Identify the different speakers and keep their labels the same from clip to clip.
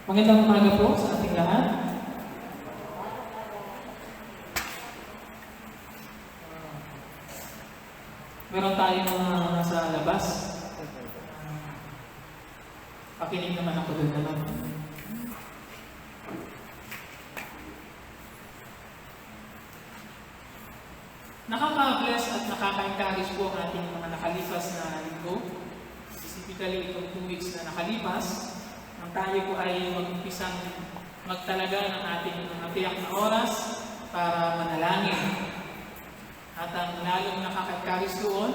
Speaker 1: Magandang umaga po sa ating lahat. Meron tayong mga nasa labas. Pakinig naman ako doon naman. Nakaka-bless at nakaka-encourage po ang ating mga nakalipas na linggo. Specifically, itong 2 weeks na nakalipas, ang tayo po ay mag-umpisang magtalaga ng ating mga tiyak na oras para manalangin. At ang lalong nakaka-encourage doon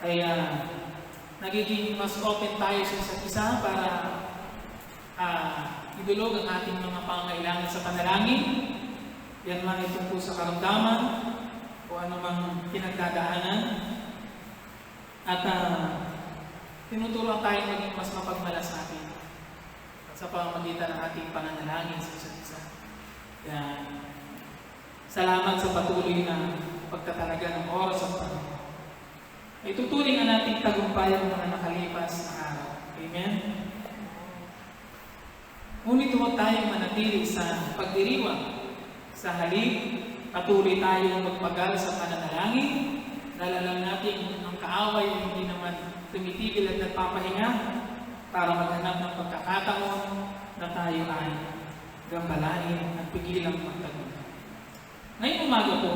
Speaker 1: ay nagiging mas open tayo sa isa't isa para idulog ang ating mga pangailangan sa panalangin. Yan man ito po sa karamdaman o anumang pinagdadaanan. At tinuturuan tayo maging mas mapagmalasakit sa pamamagitan ng ating pananalangin sa isa't isa. Yan. Salamat sa patuloy na pagtatalaga ng oras at panahon. Ay tuturing ang ating tagumpay ang mga nakalipas na araw. Amen? Ngunit huwag tayong manatili sa pagdiriwang. Sa halip, patuloy tayong magpagal sa pananalangin. Nalalang natin ang kaaway ay hindi naman tumitigil at nagpapahinga para maghanap ng pagkakataon na tayo ay gambalain at pigilang magtagumpay. Ngayong umaga po,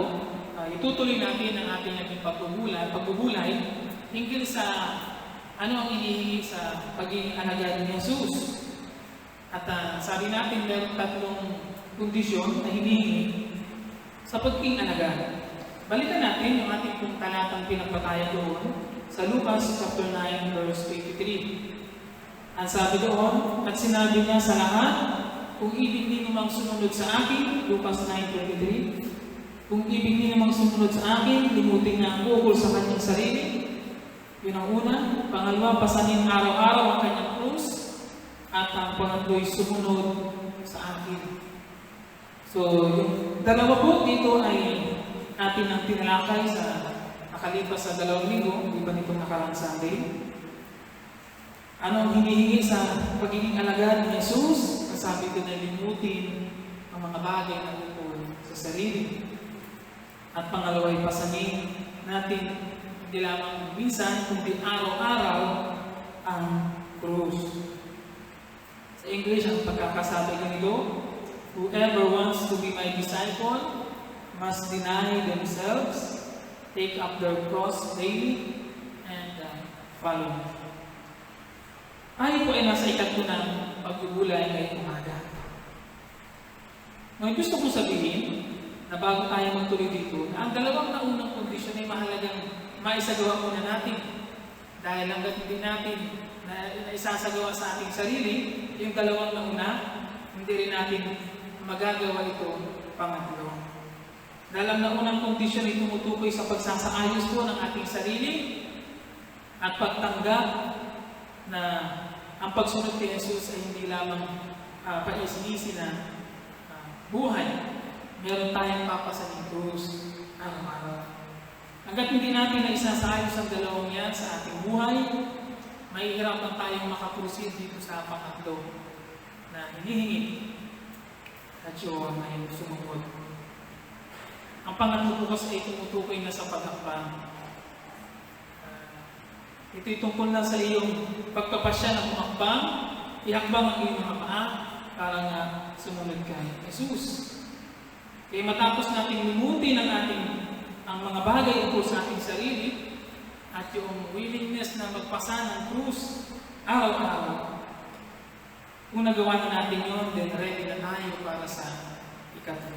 Speaker 1: itutuloy natin ang ating naging pagbubulay hinggil sa ano ang inihingi sa pagiging alagad ni Jesus. At sabi natin meron 3 kondisyon na hinihingi sa pagiging alagad. Balikan natin yung ating pong talatang pinagbatayan doon sa Lucas chapter 9 verse 23. Ang sabi doon, at sinabi niya sa lahat, kung ibig niyo namang sumunod sa akin, Lucas 9:23, kung ibig niyo namang sumunod sa akin, limutin na ang ukol sa kanyang sarili. Yun ang una. Pangalawa, pasanin araw-araw ang kanyang krus. At ang pangatlo'y sumunod sa akin. So, yung dalawa po dito ay atin ang tinalakay sa nakalipas sa 2 linggo, di ba nitong nakarang Sunday. Ano ang hinihingi sa pagiging alagad ni Jesus? Sabi ko na limutin ang mga bagay na ukol sa sarili. At pangalawa ay pasanin natin hindi lamang minsan, kundi araw-araw ang krus. Sa English, ang pagkakasabi ganito, whoever wants to be my disciple must deny themselves, take up their cross daily, and follow me. Tayo po ay nasa 3 ng pagbubulay ngayong umaga. Ngayon gusto kong sabihin, na bago tayo magtuloy dito, na ang 2 naunang kondisyon ay mahalagang maisagawa muna natin. Dahil hanggat hindi natin na isasagawa sa ating sarili, yung 2 nauna, hindi rin natin magagawa ito pangatlo. Dahil ang naunang kondisyon ay tumutukoy sa pagsasaayos po ng ating sarili at pagtanggap na ang pagsunod kay Jesus ay hindi lamang paisnisi na buhay. Meron tayong papasaning krus araw-araw. Hanggat hindi natin na isasayos ang 2 yan sa ating buhay, mahihirapan tayong makaproceed dito sa pangatlo na hinihingi at yun ay sumunod. Ang pangatlo po kasi ay tumutukoy na sa paghakbang. Ito'y tungkol na sa iyong pagpapasya ng humakbang, ihakbang ang iyong mga paa para nga sumunod kay Jesus. Kaya matapos natin limutin ang mga bagay ukol sa ating sarili at yung willingness na magpasa ng krus araw-araw, kung nagawa na natin yun, then ready na tayo para sa ikatlo.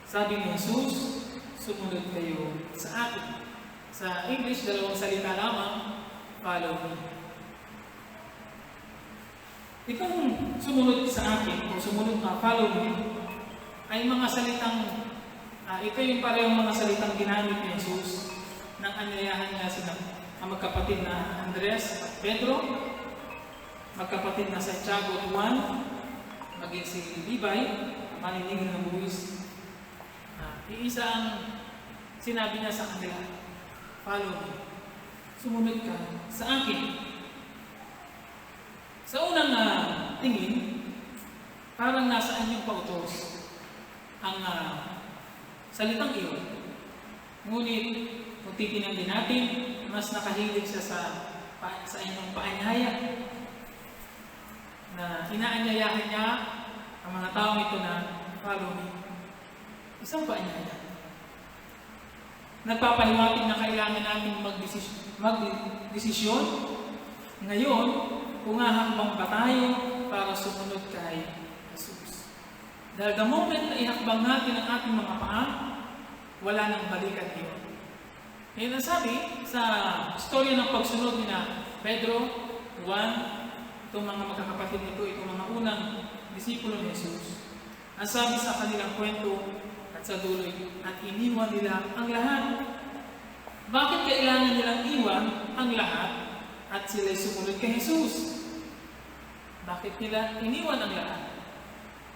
Speaker 1: Sabi ni Jesus, sumunod kayo sa akin. Sa English, 2 salita lamang, follow me. Itong sumunod sa akin, o sumunod na follow me, ay mga salitang, ito yung parehong mga salitang ginamit ni Jesus nang anyayahan niya sila ang magkapatid na Andres at Pedro, magkapatid na Santiago at Juan, maging si Levi, maninig ng buwis. Iisa ang sinabi niya sa kanila, follow me. Sumunod ka sa akin. Sa unang tingin, Parang nasa anyong pautos ang salitang iyon. Ngunit, kung titignan din natin, mas nakahilig siya sa inyong paanyaya. Na inaanyayahan niya ang mga taong ito na follow me. Isang paanyaya. Nagpapahiwatig na kailangan natin magdesisyon. Ngayon, kung hahakbang ba tayo para sumunod kay Jesus. Dahil the moment na ihakbang natin ang ating mga paa, wala nang balikan iyon. Ngayon ang sabi sa istorya ng pagsunod ni na Pedro, Juan, itong mga magkakapatid nito, itong mga unang disipulo ni Jesus. Ang sabi sa kanilang kwento at sa dulo, at iniwan nila ang lahat. Bakit kailangan nilang iwan ang lahat at sila'y sumunod kay Jesus? Bakit nila iniwan ang lahat?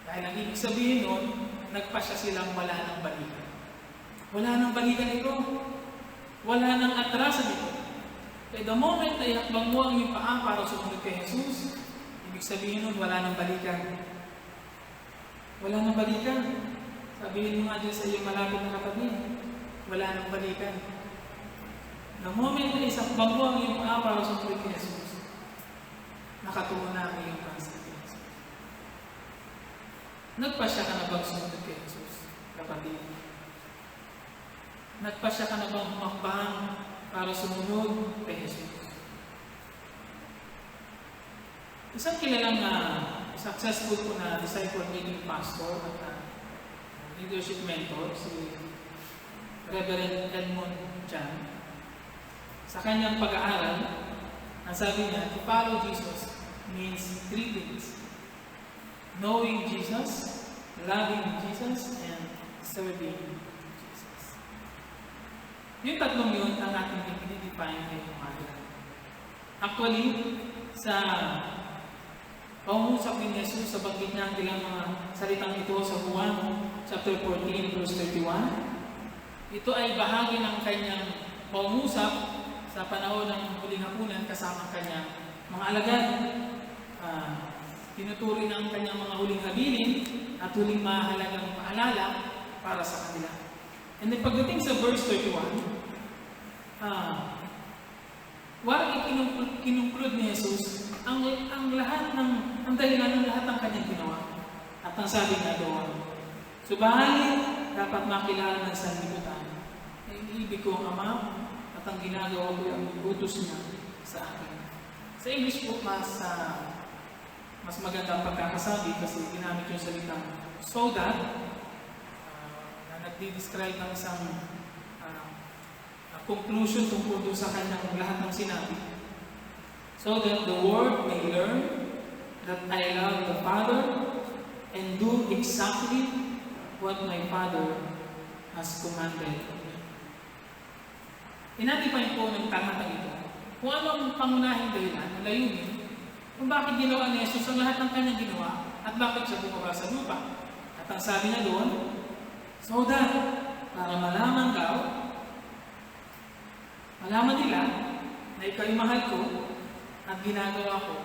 Speaker 1: Dahil ang ibig sabihin nun, nagpasya silang wala ng balikan. Wala ng balikan ito. Wala ng atrasan ito. Kaya the moment na ihakbang mo ang iyong paa para sumunod kay Jesus, ibig sabihin nun, wala ng balikan. Wala ng balikan. Sabihin mo nga dyan sa iyong malapit na kapatid, wala ng balikan. The moment na isakbang mo ang iyong paa para sumunod kay Jesus, nakatungo na ang iyong pansin kay Jesus. Nagpasya ka na bang sumunod kay Jesus, kapatid? Nagpasya ka na bang humakbang para sumunod kay Jesus? Isang kilalang successful po na disciple-making pastor at leadership mentor, si Reverend Edmond Chan. Sa kanyang pag-aaral, ang sabi niya, to follow Jesus means three things. Knowing Jesus, loving Jesus, and serving Jesus. Yung tatlong yun ang ating i-define ngayong umaga. Actually, sa pangungusap ni Jesus, sa banggit niya ang ilang mga salitang ito sa Juan chapter 14, verse 31, ito ay bahagi ng kanyang pangungusap sa panahon ng huling hapunan kasama kanyang mga alagad. Tinuturi ng kanyang mga huling habilin at huling mahalagang paalala para sa kanila. And then pagdating sa verse 31, warang kinungklud ni Jesus ang lahat ng ang dahilan ng lahat ng kanyang ginawa. At ang sabi niya doon, subalit dapat makilala ng sanlibutan na iniibig ko ang Ama at ang ginagawa ko ang utos niya sa akin. Sa English po, mas magandang pagkakasabi kasi ginamit yung salitang so that na nagdi-describe ng isang conclusion tungkol doon sa kanyang lahat ng sinabi. So that the world may learn that I love the Father and do exactly what my Father has commanded me. Inatipay po ng talatang ito kung ano ang pangunahing dahilan, layunin, kung bakit ginawa ni Jesus ang lahat ng kanyang ginawa at bakit siya bumaba sa lupa. At ang sabi niya doon, so that, para malaman nila na ikaw'y mahal ko at ginagawa ko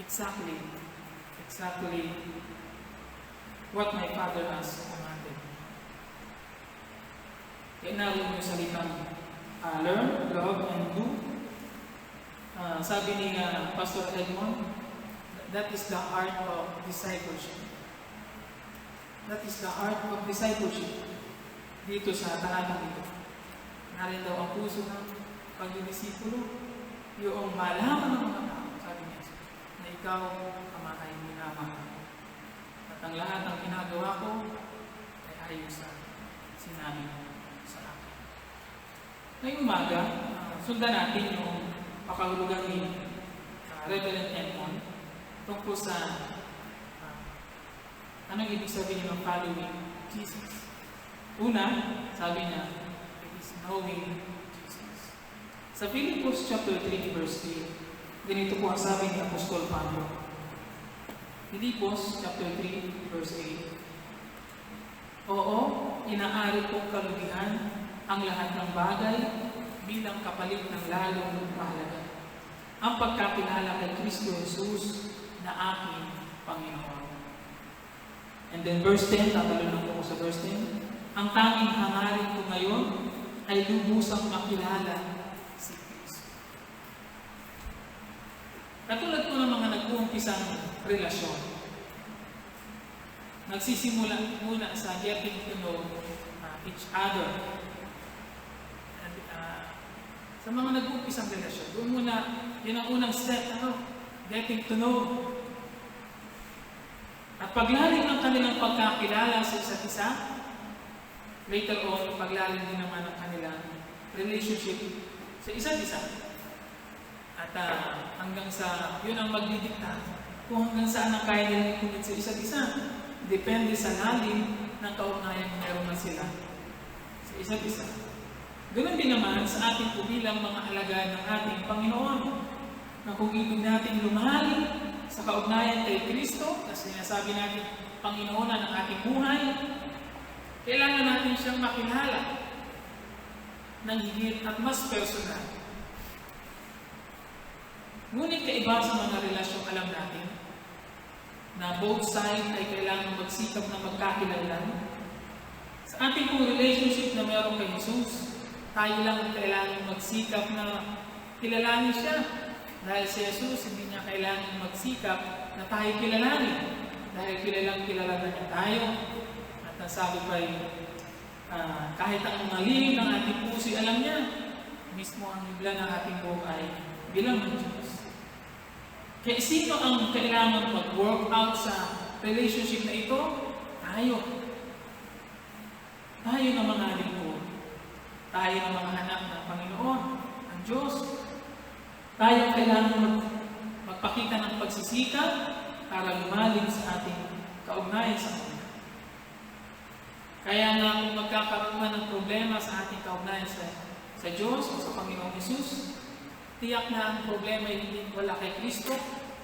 Speaker 1: exactly what my Father has commanded. Kaya naroon yung salitang learn, love, and do. Sabi ni Pastor Edmond, that is the art of discipleship. That is the art of discipleship. Dito sa talatang ito. Narin daw ang puso ng pagdidisipulo, yung malaman ng mga tao, sabi niya, na ikaw, Ama, ay minamahal. At ang lahat ng ginagawa ko ay ayon sa sinabi sa akin. Ngayong umaga, sundan natin yung pakahulugan ni Reverend Edmond tungkol sa anong ibig sabihin ng following Jesus. Una, sabi niya, it is knowing Jesus. Sa Philippians chapter 3, verse 8, ganito po ang sabi ni Apostol Pablo. Philippians chapter 3, verse 8. Oo, inaari kong kalugihan ang lahat ng bagay bilang kapalit ng lalong mahalaga. Ang pagkakilala kay Kristo Jesus na aking Panginoon. And then verse 10, tatalon ako sa verse 10. Ang tanging hangarin ko ngayon ay lubusang makilala si Kristo. Katulad po ng mga nag-uumpisang relasyon, nagsisimula muna sa getting to know each other. And, sa mga nag-uumpisang relasyon, doon muna, yun ang unang step, getting to know. At paglalim ng kanilang pagkakilala sa isa't isa, later on, paglalim din naman ang kanilang relationship sa isa't isa. At hanggang sa, yun ang magdidikta kung hanggang saan ang kaya nilang ikunit sa isa't isa. Depende sa lalim ng kaugnayan na meron na sila sa isa't isa. Ganun din naman sa ating po bilang mga alagad ng ating Panginoon, na kung ibig natin lumalim sa kaugnayan kay Kristo, kasi sinasabi natin Panginoon ng ating buhay, kailangan natin siyang makilala ng higit at mas personal. Ngunit kaiba sa mga relasyong alam natin, na both sides ay kailangan magsikap na magkakilanlan. Sa ating pong relationship na meron kay Jesus, tayo lang kailangan magsikap na kilalanin siya. Dahil si Jesus, hindi niya kailangan magsikap na tayo kilalanin. Dahil kilala na niya tayo. At nasabi pa kahit ang mali ng ating puso, alam niya, mismo ang hibla ng ating buhay bilang ng Diyos. Kaya sino ang kailangan mag-work out sa relationship na ito? Tayo. Tayo na mga lingkod. Tayo na mga anak ng Panginoon, ang Diyos. Tayo kailangan magpakita ng pagsisikap para lumalim sa ating kaugnayan sa Kanya. Kaya nga kung magkakaroon man ng problema sa ating kaugnayan sa Diyos o sa Panginoong Jesus, tiyak na ang problema ay hindi wala kay Kristo,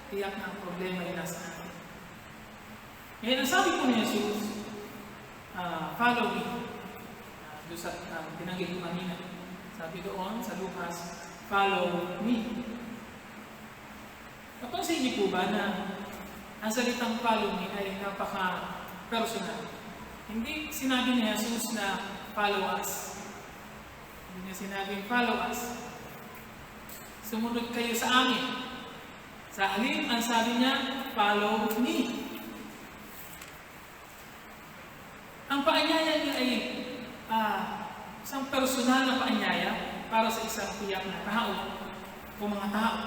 Speaker 1: tiyak na ang problema ay nasa atin. Ngayon, ang sabi po ni Jesus, follow me. Doon sa tinanggit ko kanina. Sabi doon sa Lucas, follow me. Napansin niyo po ba na ang salitang follow me ay napaka-personal? Hindi sinabi ni Jesus na follow us. Hindi niya sinabing follow us. Sumunod kayo sa amin. Sa alin, ang sabi niya, follow me. Ang paanyaya niya ay isang personal na paanyaya para sa isang tiyak na tao o mga tao.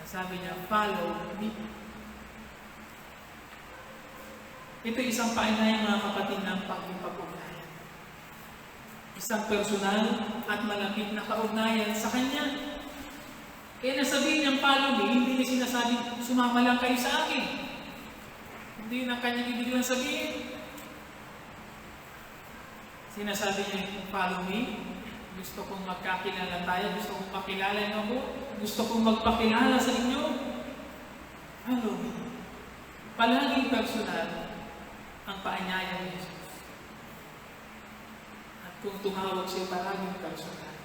Speaker 1: Sabi niya, follow me. Ito isang paanyaya, mga kapatid, ng pag-ugnayan. Isang personal at malapit na kaugnayan sa Kanya. Kaya nasabihin niyang follow me, hindi niya sinasabing sumama lang kayo sa akin. Hindi na Kanyang ibig lang sabihin. Sinasabi niya, follow me. Gusto kong magkakilala tayo, gusto kong makilala niyo ako, gusto kong magpakilala sa inyo. Follow me. Palaging personal ang paanyaya ni Jesus. At kung tumawag siya, palaging personal.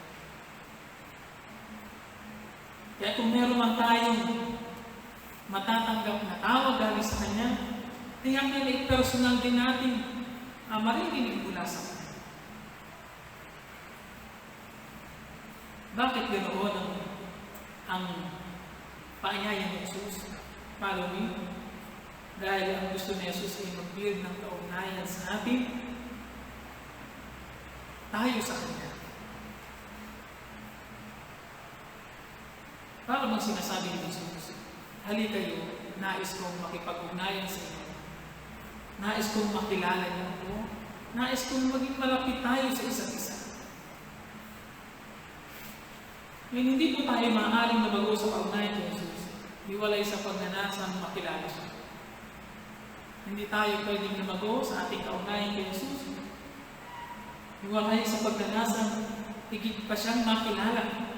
Speaker 1: Kaya kung meron man tayong matatanggap na tawag galing sa Kanya, tiyak na personal din natin marinig mula sa Kanya. Bakit ganoon ang paanyaya ni Jesus? Follow me. Dahil ang gusto ni Jesus ay mag-build ng kaugnayan sa atin, tayo sa Kanya. Para bang sinasabi ni Jesus, halika kayo, nais kong makipag-ugnayan sa inyo. Nais kong makilala niyo ako. Nais kong maging malapit tayo sa isa't isa. Ngayon, hindi po tayo maaaring nabago sa kaugnayan ni Jesus. Hiwalay sa pagnanasang makilala siya. Hindi tayo pwedeng nabago sa ating kaugnayan kay Jesus. Hiwalay sa pagnanasang higit pa siyang makilala.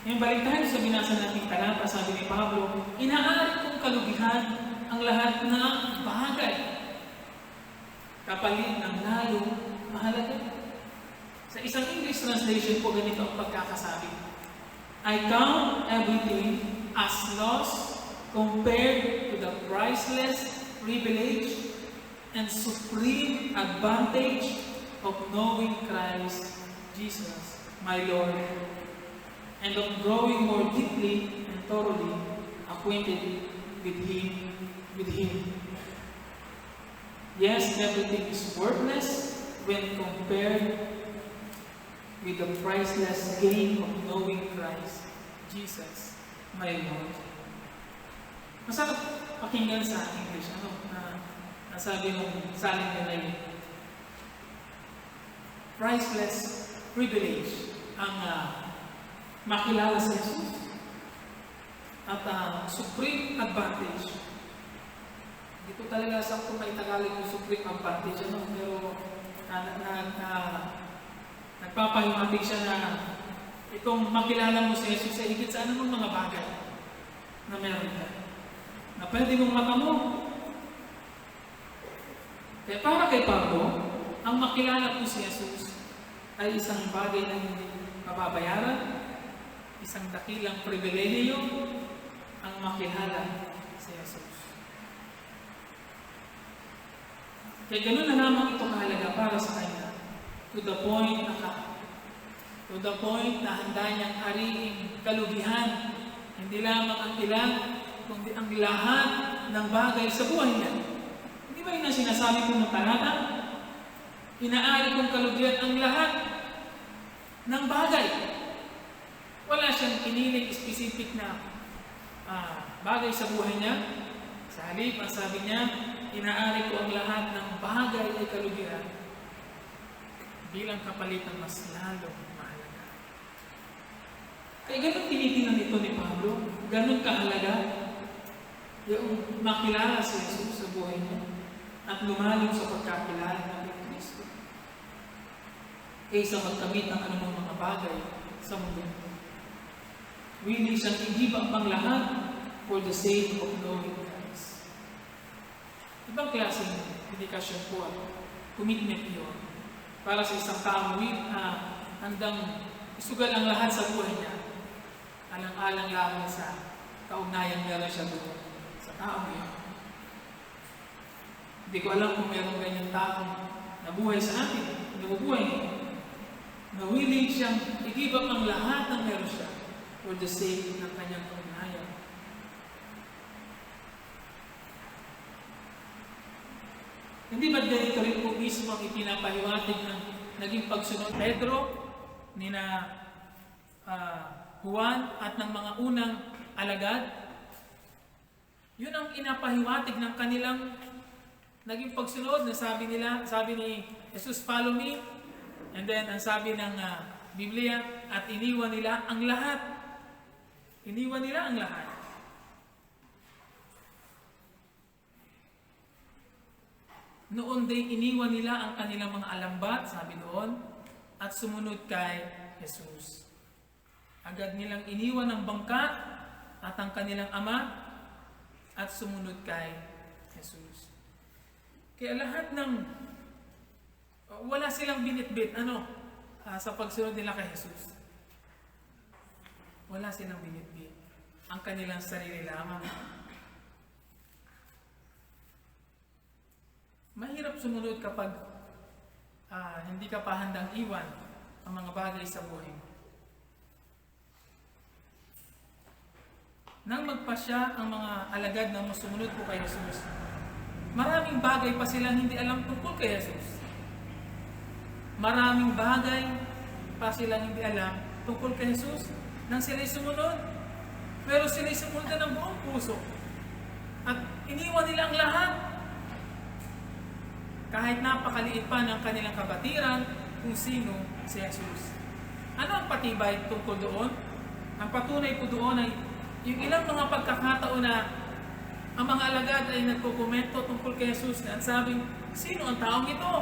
Speaker 1: Ngayon, balik tayo sa binasa nating talata, sabi ni Pablo, inaari kong kalugihan ang lahat ng bagay, kapalit ng lalo mahalaga. Sa isang English translation po, ganito ang pagkakasabi. I count everything as loss compared to the priceless privilege and supreme advantage of knowing Christ Jesus, my Lord, and of growing more deeply and thoroughly acquainted with Him. Yes, everything is worthless when compared with the priceless gain of knowing Christ Jesus, my Lord. Masarap pakinggan sa English, nasabi nung salin nila yun. Priceless privilege ang makilala sa Jesus at supreme advantage. Hindi ko talaga sakto may Tagalog yung supreme advantage, pero nagpapahimatig siya na itong makilala mo si Jesus ay higit sa anumang mga bagay na meron ka, na pwede mong matamo. Kaya para kay Pablo, ang makilala po si Jesus ay isang bagay na hindi mababayaran, isang dakilang pribilehiyo ang makilala si Jesus. Kaya ganoon na lamang ito kahalaga para sa Kanya, to the point na handa niyang hariing kalugihan, hindi lamang ang ilan, kundi ang lahat ng bagay sa buhay niya. Hindi ba yun ang sinasabi ko ng talata? Inaari kong kalugihan ang lahat ng bagay. Wala siyang piniling specific na bagay sa buhay niya. Sa halip, ang sabi niya, inaari ko ang lahat ng bagay ay kalugihan bilang kapalitan mas lalong mahalaga. Kaya ganun tinitingnan nito ni Pablo, ganun kahalaga yung makilala si Jesus sa buhay niya at lumalim sa pagkakilala ng Kristo kaysa magkamit ng anumang mga bagay sa mundo. Willing siyang igibang pang lahat for the sake of knowing Christ. Ibang klaseng dedikasyon po commitment yun para sa isang taong handang isugal ang lahat sa buhay niya, alang-alang lamang sa kaugnayan meron siya doon sa taong yun. Hindi ko alam kung meron ganyang taong nabuhay sa atin, nabubuhay niya, na willing siyang igibang ang lahat ng meron siya for the sake ng kanyang kaugnayan. Hindi ba't ganito rin po mismo ang ipinapahiwatig ng naging pagsunod Pedro, nina Juan at ng mga unang alagad? Yun ang inapahiwatig ng kanilang naging pagsunod na sabi ni Jesus, follow me. And then, ang sabi ng Biblia, at iniwan nila ang lahat. Iniwan nila ang lahat. Noon din iniwan nila ang kanilang mga alambat, sabi doon, at sumunod kay Jesus. Agad nilang iniwan ang bangka at ang kanilang ama at sumunod kay Jesus. Kaya lahat ng wala silang binitbit sa pagsunod nila kay Jesus. Wala silang binitbit. Ang kanilang sarili lamang. Mahirap sumunod kapag hindi ka pa handang iwan ang mga bagay sa buhay. Nang magpasya ang mga alagad na sumunod po kay Jesus, maraming bagay pa silang hindi alam tungkol kay Jesus. Maraming bagay pa silang hindi alam tungkol kay Jesus nang sila'y sumunod. Pero sila'y sumunod na ng buong puso. At iniwan nila ang lahat. Kahit napakaliit pa ng kanilang kabatiran kung sino si Jesus. Ano ang patibay tungkol doon? Ang patunay po doon ay yung ilang mga pagkakataon na ang mga alagad ay nagkukomento tungkol kay Jesus na sabing, sino ang taong ito?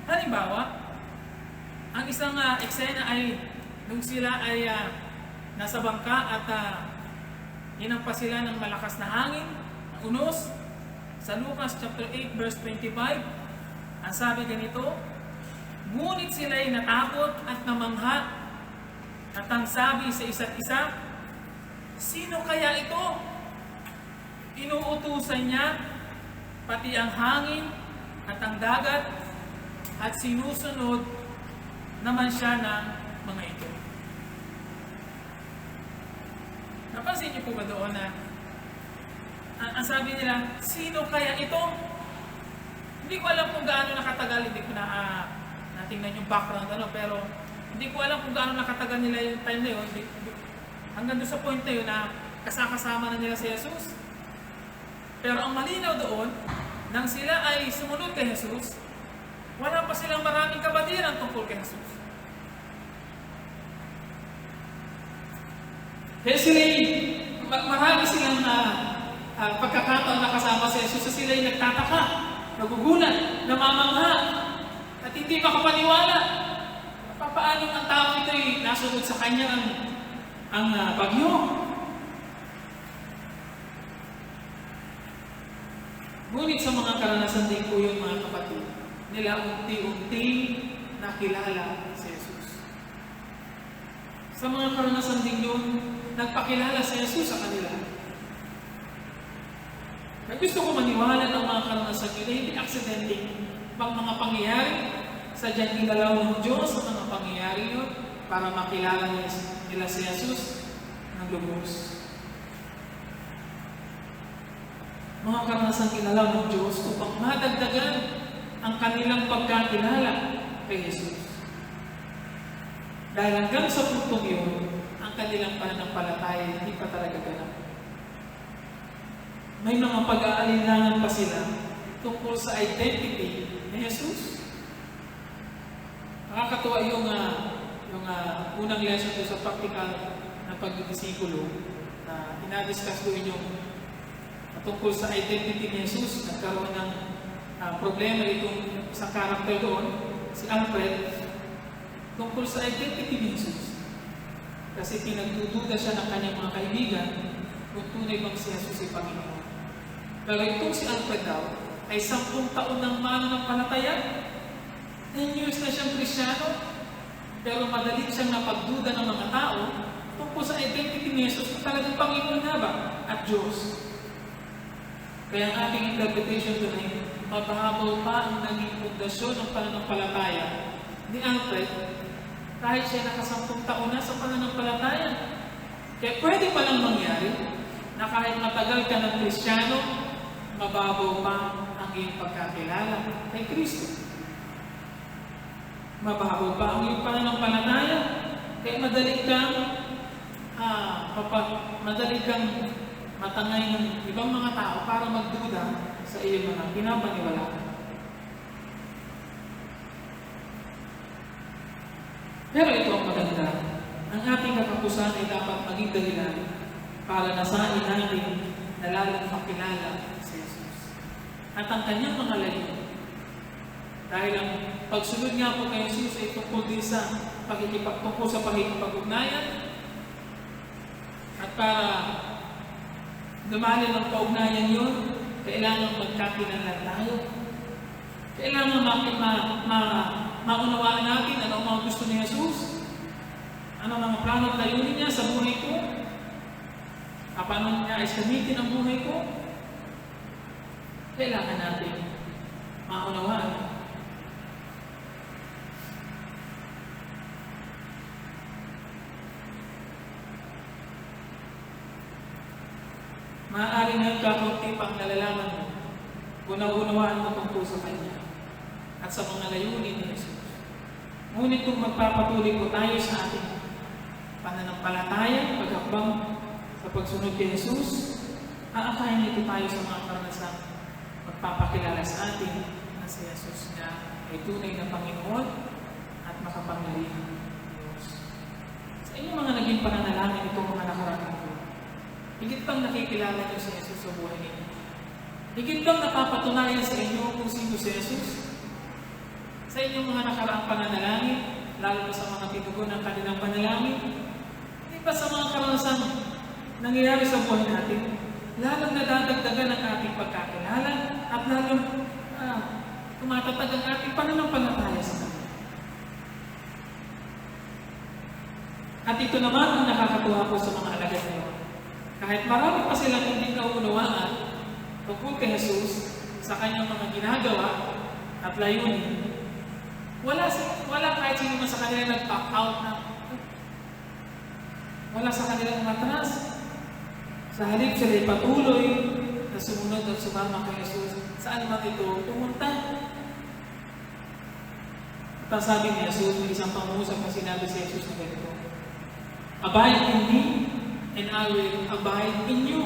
Speaker 1: Halimbawa, ang isang eksena ay nung sila ay nasa bangka at hinampas sila ng malakas na hangin, unos. Sa Lucas chapter 8 verse 25, ang sabi ganito, ngunit sila'y natakot at namangha at ang sabi sa isa't isa, sino kaya ito? Inuutusan niya pati ang hangin at ang dagat, at sinusunod naman siya ng mga ito. Napansin niyo po ba doon na ang sabi nila, sino kaya ito? Hindi ko alam kung gaano nakatagal, hindi ko natingnan yung background, pero hindi ko alam kung gaano nakatagal nila yung time na yun. Hanggang doon sa point na yun na kasama na nila si Jesus. Pero ang malinaw doon, nang sila ay sumunod kay Jesus, wala pa silang maraming kabatiran tungkol kay Jesus. Kaya sila, marami silang pagkakataon na kasama si Jesus, so sila ay nagtataka, nagugulat, namamangha, at hindi makapaniwala. Paano ang tao ito ay nasunod sa kanya ang bagyo? Ngunit sa mga karanasan din po yung mga kapatid, nila unti-unting nakilala si Jesus. Sa mga karanasan din yun, nagpakilala si Jesus sa kanila. Gusto ko maniwala ng mga karanasan yun, hindi accidenting bang mga pangyayari, sadyang inalaw ng Diyos sa mga pangyayari yun para makilala nila si Jesus ng lubos. Mga karanasang kinalaw ng Diyos upang madagdagan ang kanilang pagkakilala kay Jesus. Dahil hanggang sa puntong yun, ang kanilang pananampalataya hindi pa talaga ganap. May mga pag-aalinlangan pa sila tungkol sa identity ni Jesus. Nakakatuwa yung unang lesson sa practical na pagdidisikulo na inadiscuss doon yung tungkol sa identity ni Jesus. Nagkaroon ng problema itong isang karakter doon, si Alfred, tungkol sa identity ni Jesus. Kasi pinagdududa siya ng kanyang mga kaibigan kung tunay bang si Jesus ay Panginoon. Pero itong si Alfred daw ay 10 taon ng mananampalataya, 10 years na siyang Kristyano, pero madali siyang napagduda ng mga tao tungkol sa identity ni Jesus kung talagang Panginoon na ba at Diyos. Kaya ang ating interpretation doon ay mababaw pa ang naging pundasyon ng pananampalataya ni Alfred kahit siya naka-10 taon na sa pananampalataya. Kaya pwede palang mangyari na kahit matagal ka ng Kristyano, mababaw pa ang iyong pagkakilala kay Kristo. Mababaw pa ang iyong pananampalataya, kaya madali kang matangay ng ibang mga tao para magduda sa iyong mga pinapaniwalaan. Pero ito ang maganda. Ang ating katapusan ay dapat maging dahilan para nasain natin na lalong makilala si Jesus at ang kanyang mga layunin. Dahil ang pagsunod nga po kay Jesus ay tungkol din sa pakikipag-ugnayan at para lumalim ang kaugnayan yun, kailangan magkakilala tayo. Kailangan maunawaan natin ano ang mga gusto ni Jesus, ano ang mga plano at layunin niya sa buhay ko, paano niya ay gamitin ang buhay ko. Kailangan natin maunawaan. Maaaring nagkakaunti pang nalalaman mo kung naunawaan mo tungkol sa Kanya at sa mga layunin ni Jesus. Ngunit kung magpapatuloy po tayo sa ating pananampalataya, paghakbang sa pagsunod kay Jesus, aakayin ito tayo sa mga karanasang magpapakilala sa atin na si Jesus na ay tunay na Panginoon at makapangyarihan Diyos. Sa inyong mga naging pananalangin itong mga nakaraan ko, higit bang nakikilala niyo si Jesus sa buhay ninyo? Higit bang napapatunayan sa inyo kung sino si Jesus? Sa inyong mga nakaraang pananalangin, lalo na sa mga tinugon ng kanilang panalangin, hindi ba sa mga karanasan nangyayari sa buhay natin, lalong nadadagdagan ang ating pagkakilala at lalong tumatatag ang ating pananampalataya sa Kanya. At ito naman ang nakakatuwa po sa mga alagad ngayon. Kahit marami pa silang hindi naunawaan tungkol kay Jesus, sa kanyang mga ginagawa at layunin, wala kahit sino man sa kanila nag-back out na. Wala sa kanilang matras. Sa halip sila patuloy na sumunod at sumama kay Jesus. Saan man ito pumunta? At sabi ni Jesus, may isang pangusap na sinabi si Jesus na ganito, "Abide in me, and I will abide in you."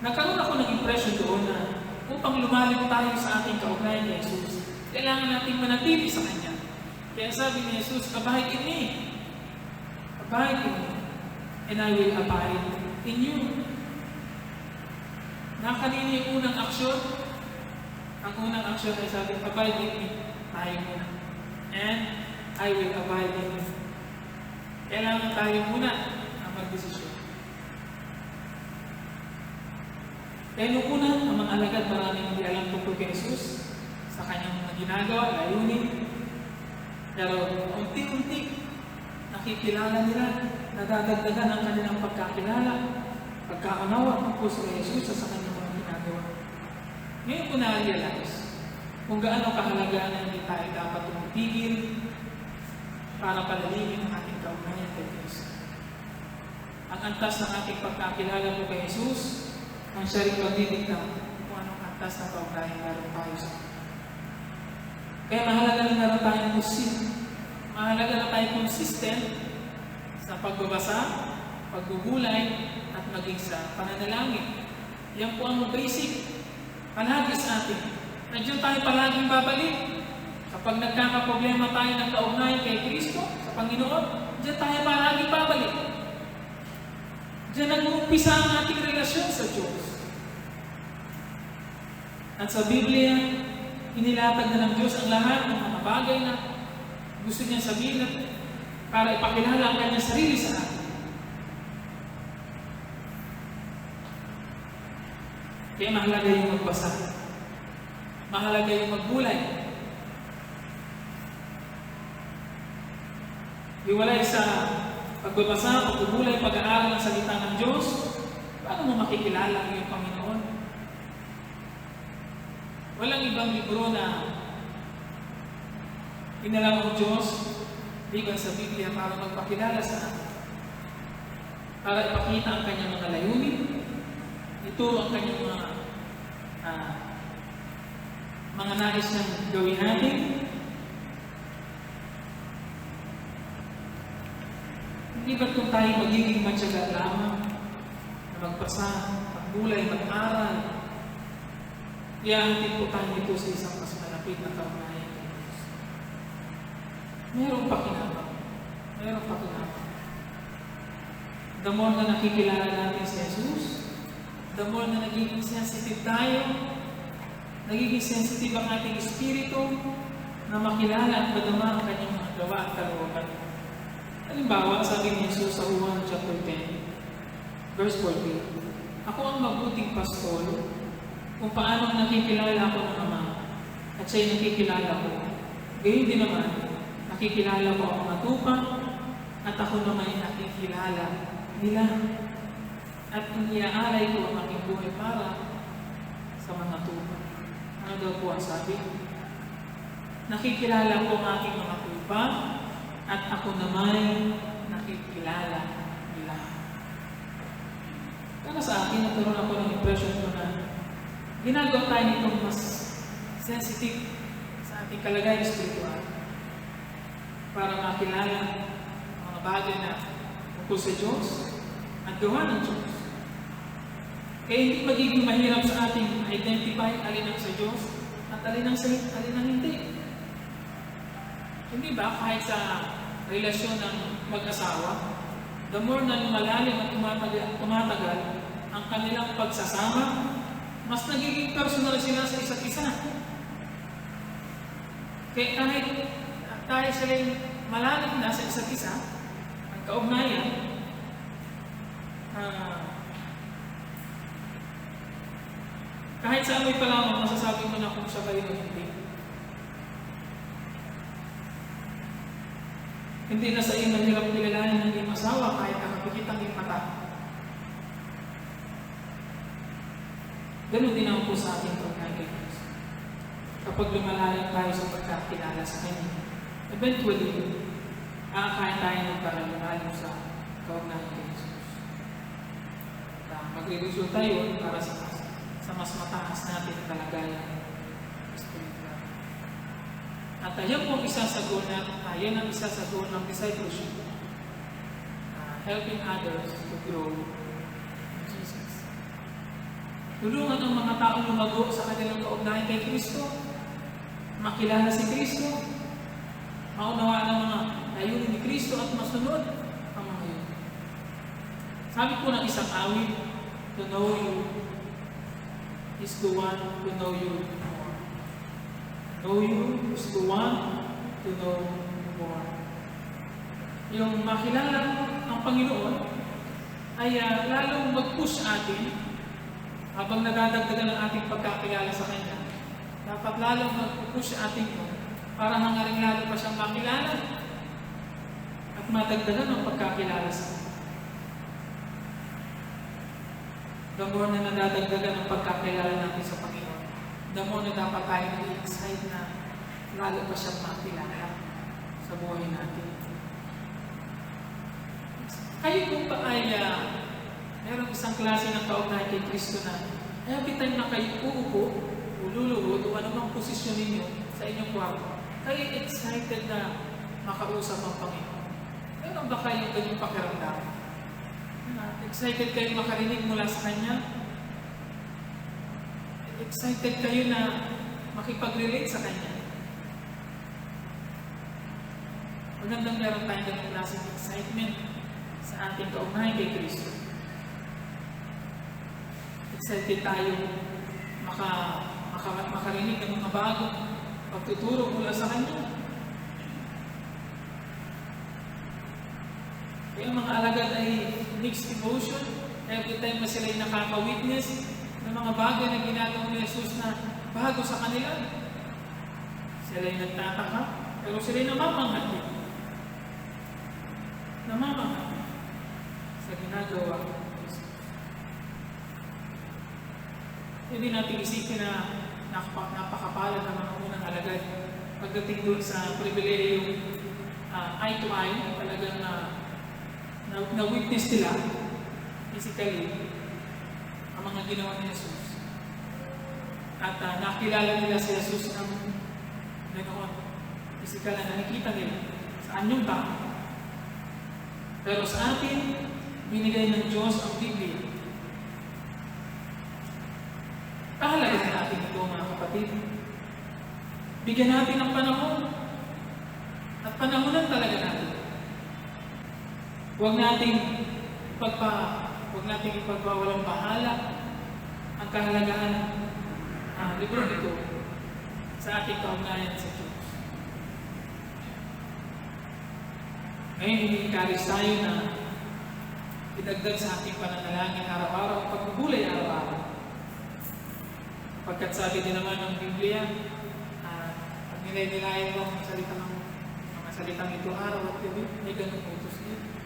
Speaker 1: Nagkaroon ako ng impression doon na upang lumalim tayo sa ating kaugnayan ni Jesus, kailangan natin manatili sa Kanya. Kaya sabi ni Jesus, "Abide in me. Abide in me, and I will abide in you." Nakanina yung unang aksyon. Ang unang aksyon ay sabi, "Abide in me." Tayo muna. And I will abide in you. Kailangan tayo muna ang magdesisyon. Kaya nung una, ang mga alagad maraming hindi alam tungkol kay Jesus sa kanyang mga ginagawa, layunin. Pero unti-unti, nakikilala nila, nadadagdagan ang kanilang pagkakilala, pagkaunawa tungkol sa Jesus sa kanyang mga ginagawa. Ngayon ko na-realize kung gaano kahalaga na hindi tayo dapat tumipigil para palalimin ang ating kaugnayan kay Kristo. Ang antas ng ating pagkakilala po kay Jesus, ang siya rin magdidikta kung anong antas na kaugnayan meron tayo sa Kanya. Kaya mahalaga na meron tayong mahalaga na tayo consistent sa pagbabasa, pagbubulay, at maging sa pananalangin. Yan po ang basic palagi sa atin. Nandiyan tayo palaging babalik. Kapag nagkakaproblema tayo ng kaugnayan kay Kristo, sa Panginoon, diyan tayo palaging babalik. Diyan nag-uumpisa ang ating relasyon sa Diyos. At sa Biblia, inilatag na ng Diyos ang lahat ng mga bagay na gusto niya sabihin para ipakilala ang kanyang sarili sa atin. Kaya mahalaga yung magbasa. Mahalaga yung magbulay. Iwalay sa pagbabasa, pagbubulay, pag-aaral ng salita ng Diyos, paano mo makikilala ang iyong Panginoon? Walang ibang libro na inalaw ng Diyos liban sa Biblia para magpakilala sa atin. Para ipakita ang kanyang mga layunin, ituro ang kanyang mga nais niyang gawin natin. Hindi ba't kung tayo magiging matyaga lamang na magbasa, magbulay, mag-aral, iyahantin po tayo dito sa isang mas malapit na kaugnayan kay Diyos. Mayroong pakinabang. Mayroong pakinabang. The more na nakikilala natin si Jesus, the more na nagiging sensitive tayo, nagiging sensitive ang ating espiritu na makilala at madama ang kanyang mga gawa at kalooban. Halimbawa, sabi ni Jesus sa Juan chapter 10, verse 14, "Ako ang mabuting pastol kung paano nakikilala ko ng Ama at siya'y nakikilala ko. Gayon din naman, nakikilala ko ang mga tupa at ako naman ay nakikilala nila. At iniaalay ko ang aking buhay para sa mga tupa." Ano daw po ang sabi? Nakikilala ko ang aking mga tupa at ako naman nakikilala nila. Kaya sa akin, nagkaroon ako ng impression ko na ginagawa tayo nitong mas sensitive sa ating kalagayan espiritual para makilala ang mga bagay na tungkol sa Diyos at gawa ng Diyos. Kaya hindi magiging mahirap sa ating identify alin ang sa Diyos at alin ang hindi. Hindi ba kahit sa relasyon ng mag-asawa, the more na lumalalim at tumatagal ang kanilang pagsasama, mas nagiging personal sila sa isa't isa. Kaya kahit tayo sila malalim na sa isa't isa, ang kaugnayan, kahit sa amoy pa lamang, masasabi mo na kung siya kayo o hindi. Hindi na sa iyo mahirap kilalanin ng iyong asawa kahit nakapikit ang iyong mata. Ganun din naman po sa ating kaugnayan kay Kristo. Kapag lumalalim tayo sa pagkakilala sa Kanya, eventually, aakain tayo ng para lumalim sa kaugnayan kay Jesus. Magre-result tayo para sa mas mataas natin na kalagayan. At yan po ang isa sa goal ng discipleship. Helping others to grow in Jesus. Tulungan ang mga taong lumago sa kanilang kaugnayan kay Kristo, makilala si Kristo, maunawaan ang mga layunin ni Kristo at masunod ang mga yun. Sabi po ng isang awit, to know you is the one to know you more. Know you is the one to know you more. Yung makilala ang Panginoon ay lalong mag-push atin habang nadadagdagan ang ating pagkakilala sa Kanya. Dapat lalong mag-push atin yun para hangaring lalo pa siyang makilala at madagdagan ang pagkakilala sa Kanya. The more na nadadagdagan ang pagkakilala natin sa Panginoon, the more na dapat tayo nag-excite na lalo pa siyang makilala sa buhay natin. Kayo po ba ay merong isang klase ng kaugnayan kay Kristo na every time na kayo uupo, ululuhod, o anumang posisyon ninyo sa inyong kwarto, kayo excited na makausap ang Panginoon? Meron ba kayong ganyang pakiramdam? Excited kayo makarinig mula sa Kanya? Excited kayo na makipag-relate sa Kanya? Magandang meron tayong ganyang klaseng excitement sa ating kaugnayan kay Kristo. Excited tayo makarinig ng mga bagong pagtuturo mula sa Kanya. Kaya mga alagad ay mixed emotion. Every time na sila'y nakaka-witness ng mga bagay na ginagawa ni Jesus na bago sa kanila, sila'y nagtataka, pero sila'y namamangha din. Namamangha sa ginagawa ni Jesus. Hindi natin isipin na napakapalad ng mga unang alagad pagdating doon sa pribilehiyong eye to eye, talagang na-witness nila physically ang mga ginawa ni Jesus. At nakilala nila si Jesus ng ganoon. Physical na nakikita nila sa anyong tao. Pero sa atin, binigay ng Diyos ang Biblia. Pahalagahan natin ito, mga kapatid. Bigyan natin ng panahon. At panahonan talaga natin. Huwag nating ipagbawalang bahala ang kahalagahan ng libro nito sa ating kaugnayan sa Diyos. Ngayon, ini-encourage tayo na idagdag sa ating pananalangin araw-araw, pagbubulay araw-araw. Pagkat sabi din naman ng Biblia, pag nilay-nilayan mo ang mga salitang ito araw at gabi, may ganun utos din.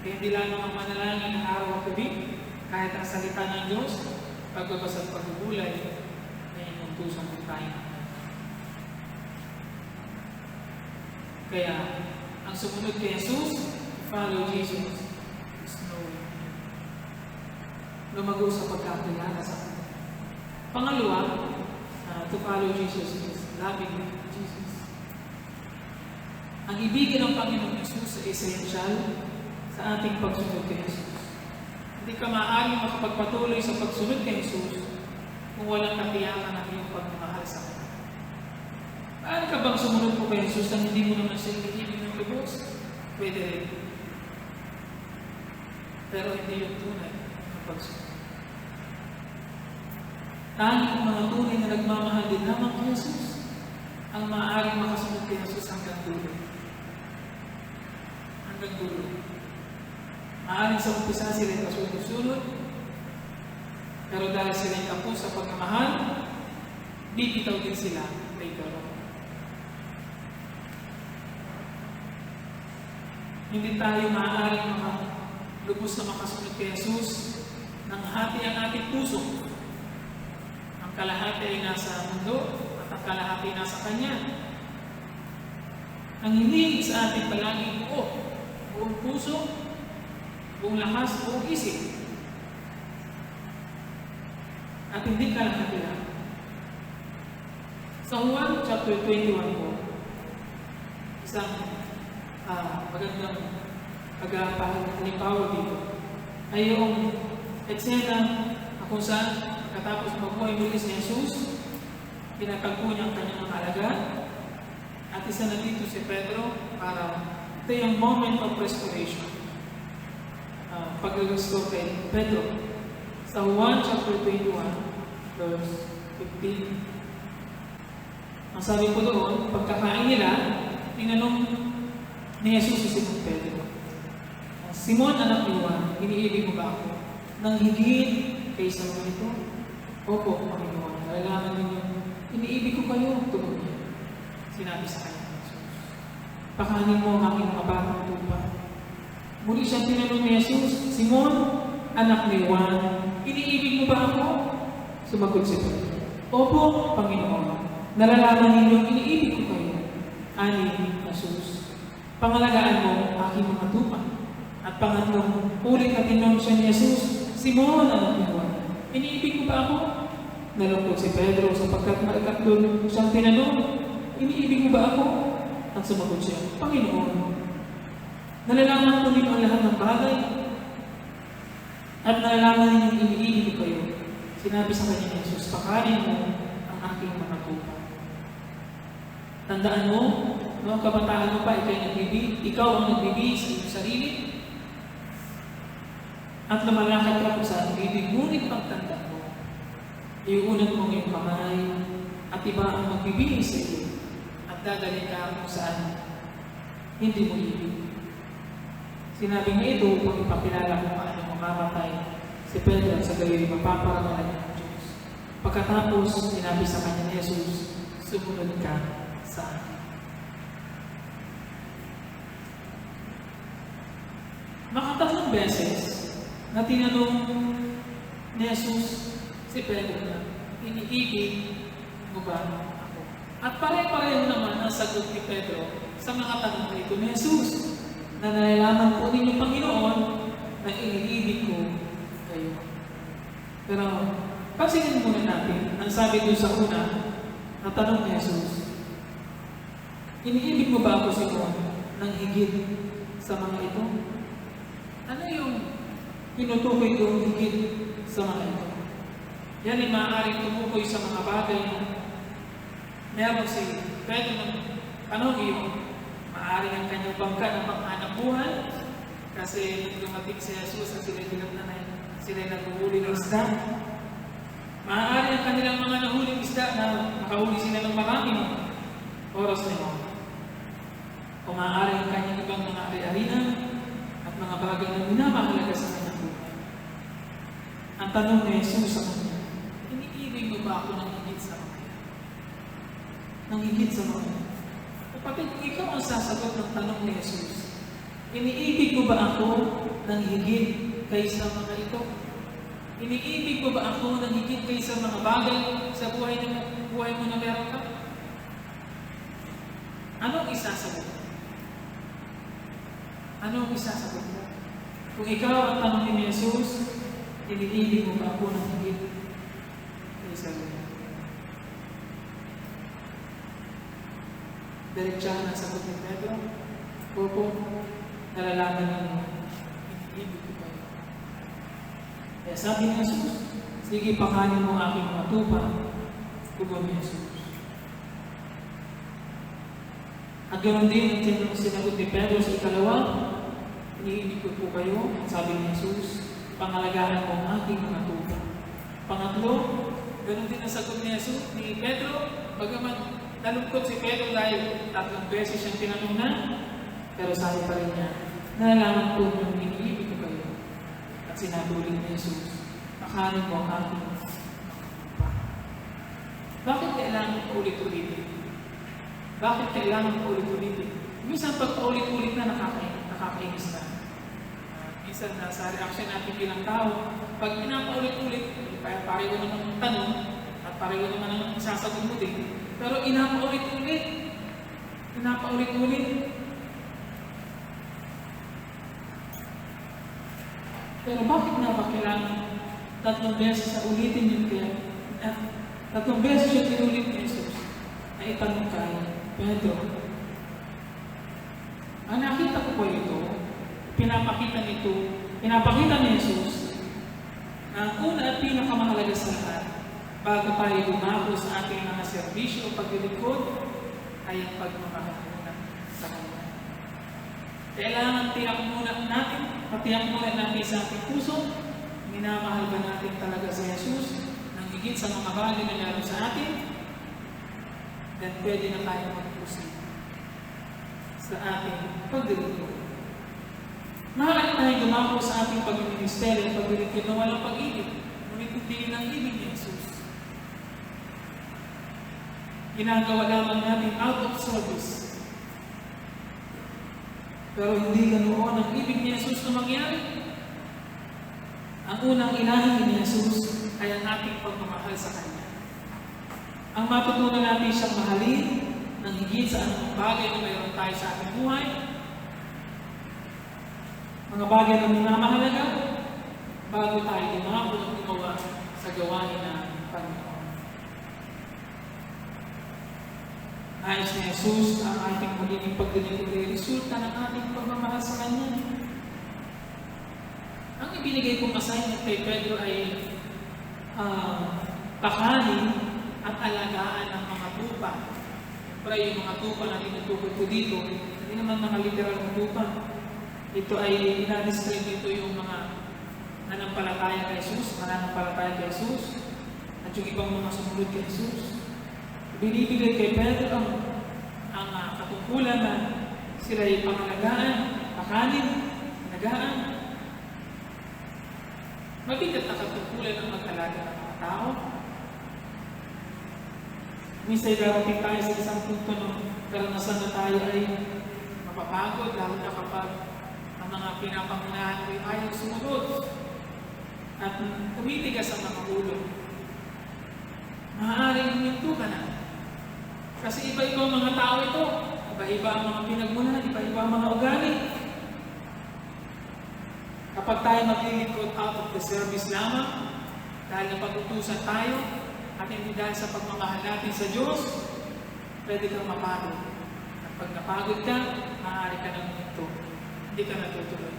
Speaker 1: Kaya hindi lang ang manalangin ng araw at gabi, kahit ang salita ng Diyos, pagbabasa at pagbubulay, ay inutusan po tayo. Kaya, ang sumunod kay Jesus, follow Jesus, is knowing Him. Lumago sa pagkakilala sa Kanya. Pangalawa, to follow Jesus is loving Jesus. Ang ibigin ng Panginoon Jesus ay essential sa ating pagsunod kay Jesus. Hindi ka maaaring makapagpatuloy sa pagsunod kay Jesus kung walang katiyakan ng iyong pagmamahal sa Kanya. Paano ka bang sumunod po kay Jesus na hindi mo naman siya ibig ng lubos? Pwede rin. Pero hindi yung tunay na pagsunod. Tanging mga tunay na nagmamahal din lamang kay Jesus ang maaaring makasunod kay Jesus hanggang dulo. Hanggang dulo. Maaaring sa umpisa sila'y kasunod-sunod, pero dahil sila'y kapos sa pagmamahal, bibitaw din sila later on. Hindi tayo maaaring lubos na makasunod kay Jesus nang hati ang ating puso kalahati ay nasa mundo at ang kalahati ay nasa Kanya. Ang hinihiling sa atin palagi buong puso, buong lakas, buong isip. At hindi kalahati lang. Sa Juan chapter 21 po, isang magandang halimbawa dito ay yung eksena kung saan katapos magbuhay muli si Jesus, pinatagpo niya ang kanyang mga alagad, at isa na dito si Pedro para ito yung moment of restoration. Pag-restore kay Pedro. Sa Juan chapter 21, verse 15, ang sabi po doon, pagkakain nila, tinanong ni Jesus si Simon Pedro, Simon, anak ni Juan, iniibig mo ba ako nang higit kaysa mga ito? Opo, Panginoon, nalalaman ninyo, iniibig ko kayo, tunog niya. Sinabi sa kanya ni Jesus, pakanin mo ang aking mga batang tupa. Muli siyang tinanong ni Jesus, Simon, anak ni Juan, iniibig mo ba ako? Sumagot si Pedro, opo, Panginoon, nalalaman ninyo, iniibig ko kayo. Ani, Jesus, pangalagaan mo aking mga tupa. At pangatlong ulit na tinanong siya ni Jesus, Simon, anak ni Juan, iniibig mo ba ako? Nalungkot si Pedro sapagkat maikatlo siyang tinanong, iniibig mo ba ako? At sumagot siya, Panginoon, nalalaman ko ninyo ang lahat ng bagay at nalalaman ninyo iniibig ko kayo. Sinabi sa kanya ni Jesus, pakanin mo ang aking mga tupa. Tandaan mo, noong kabataan mo pa, ikaw ang nagbibigay sa iyong sarili at lumalakad ka sa bibig, ngunit pagtanda mo, iuunat mo ang iyong kamay at iba ang magbibigay sa iyo at dadali ka kung saan hindi mo ibig. Sinabi niya ito upang ipakilala kung paano mamamatay si Pedro at sa gayon mapaparangalan ng Diyos. Pagkatapos, sinabi sa kanya ni Jesus, sumunod ka sa akin. Makatatlong beses na tinanong ni Jesus si Pedro na, iniibig mo ba ako? At pare-pareho naman ang sagot ni Pedro sa mga tanong na ito ni Jesus, na nalalaman po ninyo, Panginoon, na iniibig ko kayo. Pero, pansinin muna natin, ang sabi doon sa una, na tanong ni Jesus, iniibig mo ba ako, Simon, ng higit sa mga ito? Ano yung tinutukoy kong higit sa mga ito? Yan ay maaaring tumukoy sa mga bagay na meron si Pedro ng tanong yung maaaring ang kanyang bangka ng panghanap buhay kasi dumating si Jesus at sila'y naghuli ng isda. Maaaring ang kanilang mga nahuling isda na makahuli sila ng maraming oras nila. O maaaring ang kanyang ibang mga ari-arina at mga bagay na minamahalaga sa kanyang buhay. Ang tanong ni Jesus sa kanya, iniibig mo ba ako ng higit sa mga yan? Ng higit sa mga yan? Kapatid, ikaw ang sasagot ng tanong ni Jesus. Iniibig mo ba ako ng higit kaysa mga ito? Iniibig mo ba ako ng higit kaysa mga bagay sa buhay mo na meron ka? Anong isasagot mo? Anong isasagot mo? Kung ikaw ang tanongin ni Jesus, iniibig mo ba ako ng higit kaysa mga? Diretsahan ang sagot ni Pedro, opo, nalalaman ninyo, iniibig ko kayo. Kaya sabi ni Jesus, sige, pakanin mo aking mga tupa, tugon ni Jesus. At ganoon din ang sinagot ni Pedro sa ikalawa, iniibig ko po kayo, sabi ni Jesus, pangalagaan mo ang aking mga tupa. Pangatlo, ganoon din ang sagot ni Jesus, ni Pedro, bagaman nalungkot si Pedro dahil 3 beses siyang tinanong na, pero sabi pa rin niya, nalalaman po niyong iniibig ko kayo. At sinabi ulit ni Jesus, pakanin mo ang aking tupa. Bakit kailangan ulit-ulitin? Bakit kailangan ulit-ulitin? Minsan pag ulit-ulit na nakakainis na. Minsan sa reaction natin bilang tao, pag pinapaulit-ulit, pareho naman ng tanong, at pareho naman ang sasagot mo din. Pero inapaulit-ulit. Pero bakit nga ba kailangan 3 beses na ulitin yun kaya? 3 beses yung inulit ni Jesus na itanong kay Pedro. Ang nakita ko po ito, pinapakita ni Jesus na ang una at pinakamahalaga sa lahat, bago tayo lumako sa ating mga serbisyo o paglilingkod, ay ang pagmamahal muna sa Kanya. Kailangan tiyak muna natin sa ating puso, minamahal ba natin talaga si Jesus nang higit sa mga bagay na meron sa atin, then pwede na tayo mag-proceed sa ating paglilingkod. Maaari tayo dumako sa ating pag-ministeryo, paglilingkod na walang pag-ibig, ngunit hindi yun ang ibig ni Jesus. Ginagawa lamang natin out of service. Pero hindi ganoon ang ibig ni Jesus na mangyari. Ang unang inahin ni Jesus ay ang ating pagmamahal sa Kanya. Ang matutunan natin siyang mahalin nang higit sa anumang bagay na mayroon tayo sa ating buhay. Mga bagay na minamahalaga bago tayo dumako at gumawa sa gawain ng Panginoon. Nais ni Jesus ang ating magiging paglilingkod ay resulta ng ating pagmamahal sa Kanya. Ang ibinigay kong assignment kay Pedro ay pakanin at alagaan ng mga tupa. Pero yung mga tupa na tinutukoy ko dito, hindi naman mga literal na tupa. Ito ay ina-describe dito yung mga nanampalataya kay Jesus, mananampalataya kay Jesus, at yung ibang mga sumunod kay Jesus. Binibigay kay Pedro ang katungkulan na sila ay pangalagaan, pakanin, alagaan. Mabigat na katungkulan ang mag-alaga ng mga tao. Minsan darating tayo sa isang punto ng karanasan na tayo ay mapapagod, lalo na kapag ang mga pinapangunahan ay ayaw sumunod at tumitigas ang mga ulo. Maaaring huminto ka na. Kasi iba-iba ang mga tao ito. Iba-iba ang mga pinagmulan, iba-iba ang mga ugali. Kapag tayo maglilingkod out of the service lamang, dahil napag-utusan tayo, at hindi dahil sa pagmamahal natin sa Diyos, pwede kang mapagod. At pag napagod ka, maaari ka nang huminto. Hindi ka natutuloy.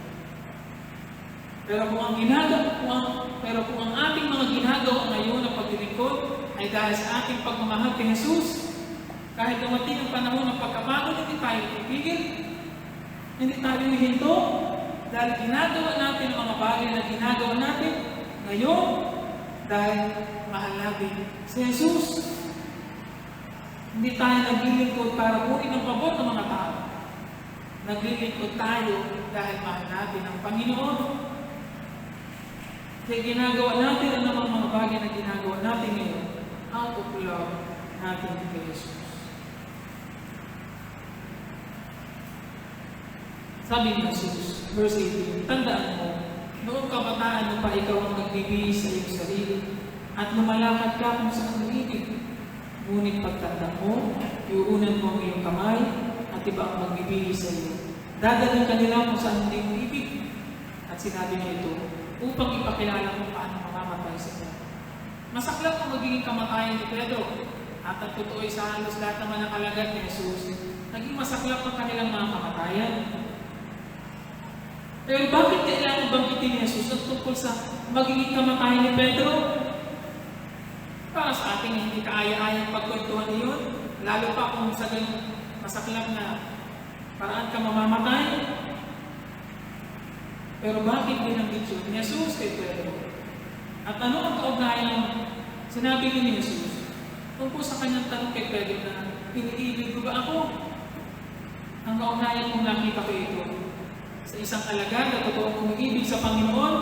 Speaker 1: Pero kung ang ating mga ginagawa ngayon na paglilingkod ay dahil sa ating pagmamahal kay Jesus, kahit dumating ang panahon ng pagkapagod, hindi tayo titigil. Hindi tayo hihinto. Dahil ginagawa natin ang mga bagay na ginagawa natin ngayon dahil mahal natin si Jesus. Hindi tayo naglilingkod para kunin ang pabor ng mga tao. Naglilingkod tayo dahil mahal natin ang Panginoon. Kaya ginagawa natin ang mga bagay na ginagawa natin ngayon out of love natin kay Jesus. Sabi ni Jesus, verse 18, tandaan mo, noong kabataan mo pa ikaw ang nagbibihis sa iyong sarili at lumalakad ka kung saan umiibig. Ngunit pagtanda mo, iuunan mo ang iyong kamay at iba ang magbibihis sa iyo. Dadalhin ka nila kung saan hindi mo ibig. At sinabi niya ito, upang ipakilala kung paano mamamatay sa iyo. Masaklap ang magiging kamatayan ni Pedro. At ang totoo ay sa halos lahat naman ng alagad ni Jesus, naging masaklap ang kanilang mga kamatayan. Pero bakit kailangan banggitin ni Jesus ang tungkol sa magiging kamatayan ni Pedro? Para sa ating hindi kaaya-ayang pagkwentuhan niyon, lalo pa kung sa ganung masaklap na paraan ka mamamatay. Pero bakit binanggit yun ni Jesus kay Pedro? At ano ang kaugnayan ng sinabi ni Jesus tungkol sa kanyang tanong kay Pedro na iniibig ko ba ako? Ang kaugnayan kong nakita ko ito sa isang alagad na totoong umiibig sa Panginoon,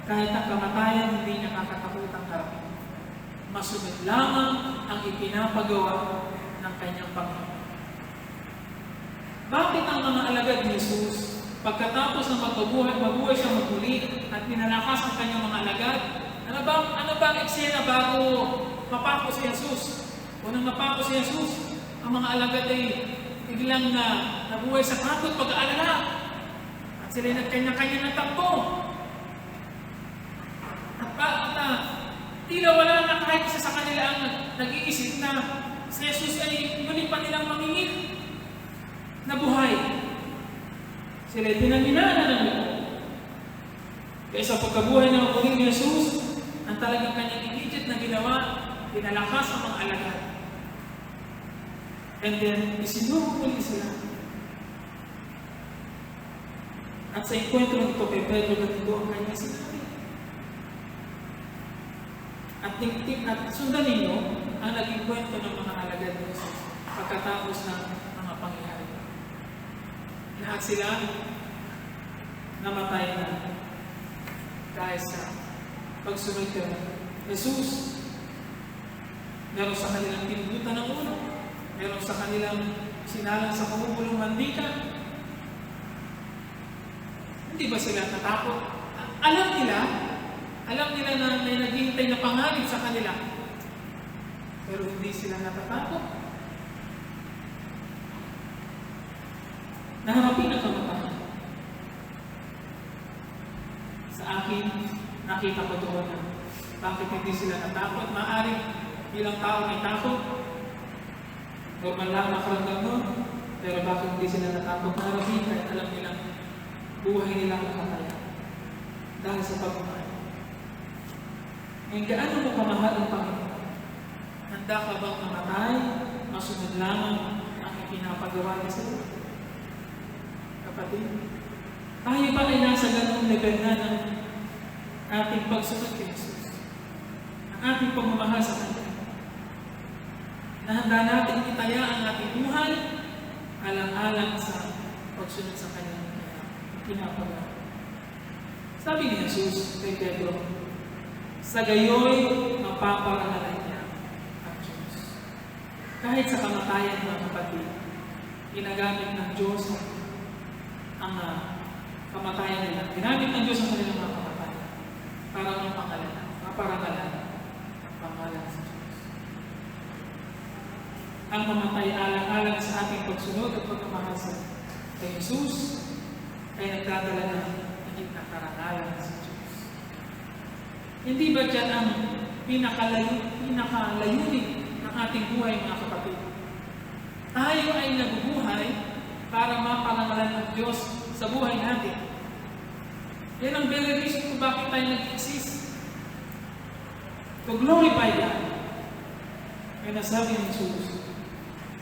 Speaker 1: kahit ang kamatayan hindi niya kakatakutang harapin. Masunod lamang ang ipinapagawa ng kanyang Panginoon. Bakit ang mga alagad ni Jesus, pagkatapos ng mabuhay siya magmuli at pinalakas ang kanyang mga alagad, ano ba ang eksena bago mapako si Jesus. Unang napako si Jesus, ang mga alagad ay biglang nabuhay sa takot, pag-aalala. At sila nagkanya-kanya ng takbo. At tila wala na kahit isa sa kanila ang nag-iisip na si Jesus ay muli pa nilang mamingit na buhay. Sila ay pinanghinaan ng ito. Kaya sa pagkabuhay ng muling ni Jesus, ang talagang kanyang immediate na ginawa, pinalakas ang mga alagad. And then, isinuro muli sila. At sa enkwentro nito kay Pedro, ganito ang kanyang sinabi. At sundan ninyo ang naging kwento ng mga alagad ni Jesus pagkatapos ng mga pangyayari. Lahat sila namatay na dahil sa pagsunod kay Jesus. Meron sa kanilang pinugutan ng ulo, meron sa kanilang sinalang sa kumupulong mantika. Hindi ba sila natakot? Alam nila na may naghihintay na panganib sa kanila. Pero hindi sila natatakot. Naharapin ang kamatayan. Sa akin, nakita ko doon na bakit hindi sila natakot. Maaaring ilang tao may takot. Normal lang nakaramdam nun. Pero bakit hindi sila natakot? Naharapin kahit alam nilang buhay nilang nakataya. Dahil sa pagmamahal. Ngayon, gaano mo kamahal ang Panginoon? Handa ka bang mamatay? Masunod lamang ang ipinapagawa niya sa iyo? Kapatid, tayo ba ay nasa ganung level na ng ating pagsunod kay Jesus? Ang ating pagmamahal sa Kanya? Na handa natin itaya ang ating buhay alang-alang sa pagsunod sa Kanya pinapagawa. Sabi ni Jesus kay Pedro, sa gayoy mapaparangalan niya ang Diyos. Kahit sa kamatayan ng kapatid, ginagamit ng Diyos ang kamatayan nila. Ginamit ng Diyos ang kanilang mga kamatayan para ng pangalan, maparangalan ang pangalan sa Diyos. Ang mamatay alang-alang sa ating pagsunod at pagmamahal sa kay Jesus ay nagdadala ng higit na karangalan sa Diyos. Hindi ba dyan ang pinakalayunin ng ating buhay, mga kapatid? Tayo ay nabubuhay para maparangalan ng Diyos sa buhay natin. Yan ang very reason kung bakit tayo nag-exist. To glorify God. Kaya nasabi ng Jesus,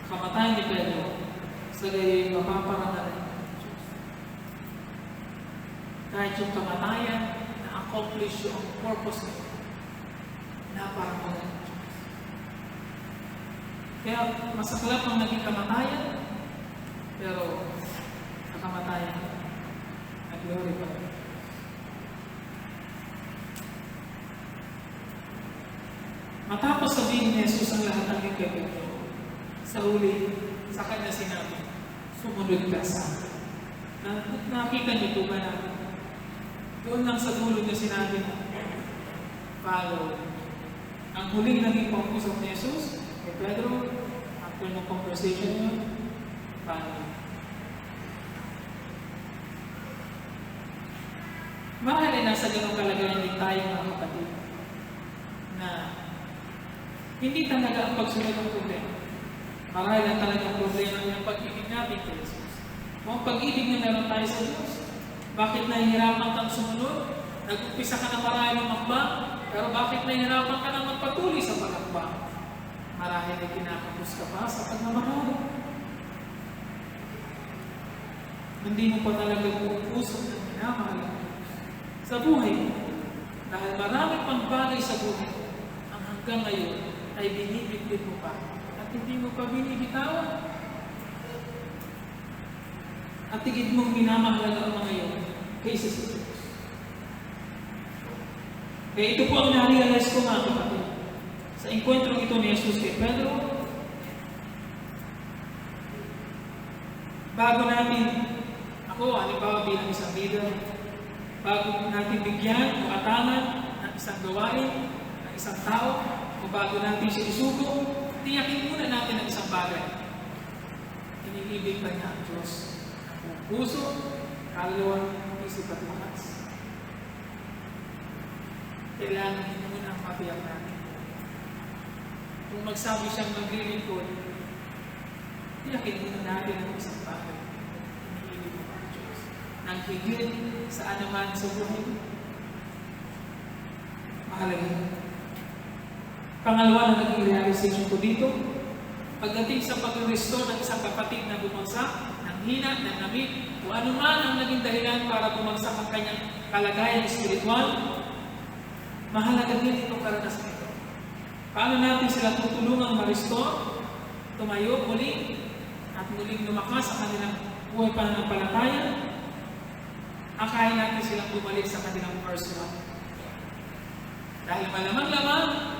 Speaker 1: kamatayan ni Pedro, sa gayoy mapaparangalan ng Diyos. Kahit yung kamatayan, accomplish yung purpose nito na parang mga Diyos. Kaya masaklap ang naging kamatayan, pero sa kamatayan nag-glorify. Matapos sabihin ni Jesus ang lahat ng higit sa huli, sa kanya sinabi, sumunod ka sa akin. Nakita niyo ba na doon lang sa dulo niya sinabi na, follow. Ang huling naging pag-usap ni Jesus, kay Pedro, after ng conversation niya, follow. Mahal ay nasa ganong kalagayan din tayo, mga kapatid, na hindi talaga ang pagsunod ng problema. Marahil lang talaga ang problema ng pag-ibig natin kay Jesus. Kung ang pag-ibig na meron tayo sa Diyos, bakit nahihirapan kang sumunod? Nag-umpisa ka na marahil ng makbang, pero bakit nahihirapan ka na magpatuloy sa pagkakbang? Marahil ay kinakapos ka pa sa pagmamahal. Hindi mo pa talaga pupuso ng minamahal sa buhay mo. Dahil marami pang bagay sa buhay mo ang hanggang ngayon ay binibitbit mo pa at hindi mo pa binibitawan. At tigid mong minamahalaga ang mga iyon kaysa sa Diyos. Kaya ito po ang na-realize ko, mga kapatid. Sa enkwentro ito ni Jesus kay Pedro, bago natin, ako, halimbawa bilang isang leader, bago natin bigyan o atangan ng isang gawain, ng isang tao, o bago natin siya isugo, tiyakin muna natin ang isang bagay. Iniibig ba niya ang Diyos? Ang puso, kaluluwa, isip at lakas. Kailangan niya muna ang pabiyak natin. Kung magsabi siyang maglilingkod, tiyakin muna natin ang isang bagay. Iniibig mo ang Diyos. Nang higit sa anuman sa buhay mo. Mahalaga. Pangalawa na naging realization ko dito, pagdating sa pag-restore ng isang kapatid na bumagsak, ng hina, ng namit, o anuman ang naging dahilan para bumagsak ang kanyang kalagayan espiritual, mahalaga din itong karanasan ito. Paano natin sila tutulungang ma-restore, tumayo muli, at muling lumakas sa kanilang buhay pananampalataya, akayin natin silang bumalik sa kanilang first love. Dahil malamang-lamang,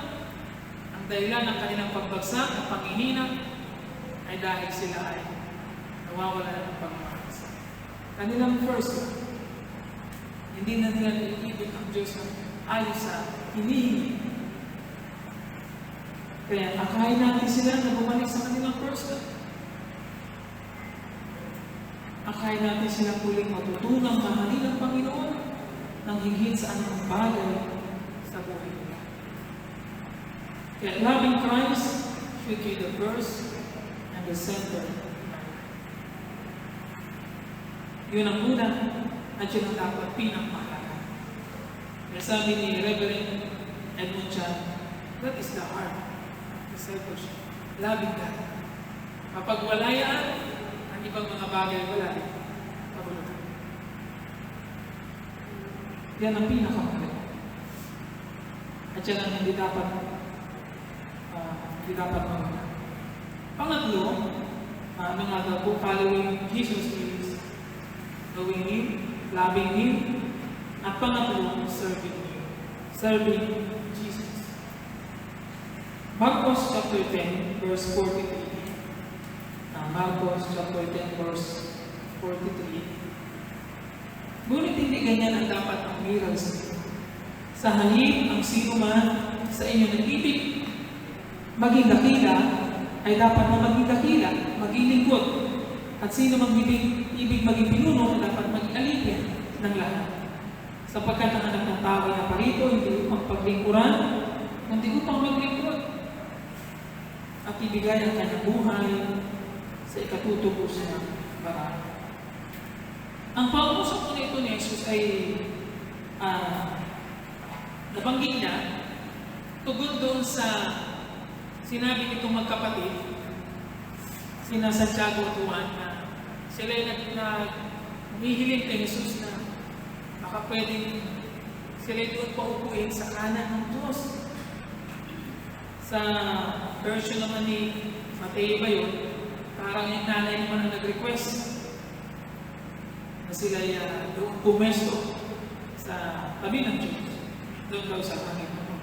Speaker 1: ang dahilan ng kanilang pagbagsak at panghihina ay dahil sila ay nawawala ng pagmamahal sa kanilang first love. Hindi na nila naiibig ang Diyos na ayon sa hinihingi. Kaya akayin natin sila na bumalik sa kanilang first love. Akayin natin silang muling matutunang mahalin ang Panginoon nang higit sa anumang bagay sa buhay nila. Kaya loving Christ should be the first and the center. Yun ang una at yun ang dapat pinakmahalaga. Kaya sabi ni Reverend Edmund Chan, that is the heart of discipleship. Loving God. Kapag wala yan, ang ibang mga bagay wala rin. Pagulutan. Yan ang pinakamahalaga. At yan ang hindi dapat mawala. Pangatlo, ano nga daw po, following Jesus is knowing Him, loving Him, at pangatlo, serving Him. Serving Jesus. Marcos chapter 10, verse 43. Marcos chapter 10, verse 43. Ngunit hindi ganyan ang dapat ang miral sa inyo. Sa halip, ang sino man sa inyo nag-ibig, maging dakila, ay dapat na maging dakila, maging lingkod. At sino mag-ibig maging pinuno, ay dapat maging alipyan ng lahat. Sapagkat ang anak ng tao ay naparito, hindi upang paglingkuran, kundi upang maglingkod. At ibigay ang kanyang buhay sa ikatutubos ng paraan. Ang pag-usap po nito ni Jesus ay nabanggit niya tugon doon sa sinabi nitong magkapatid, sina Santiago at Juan, na sila ay humihiling kay Jesus na baka pwedeng sila doon paupuin sa kanan ng Diyos. Sa version naman ni Mateo ba yun, parang yung nanay naman ang nag-request na sila doon pumesto sa tabi ng Diyos. Doon daw sa Panginoon.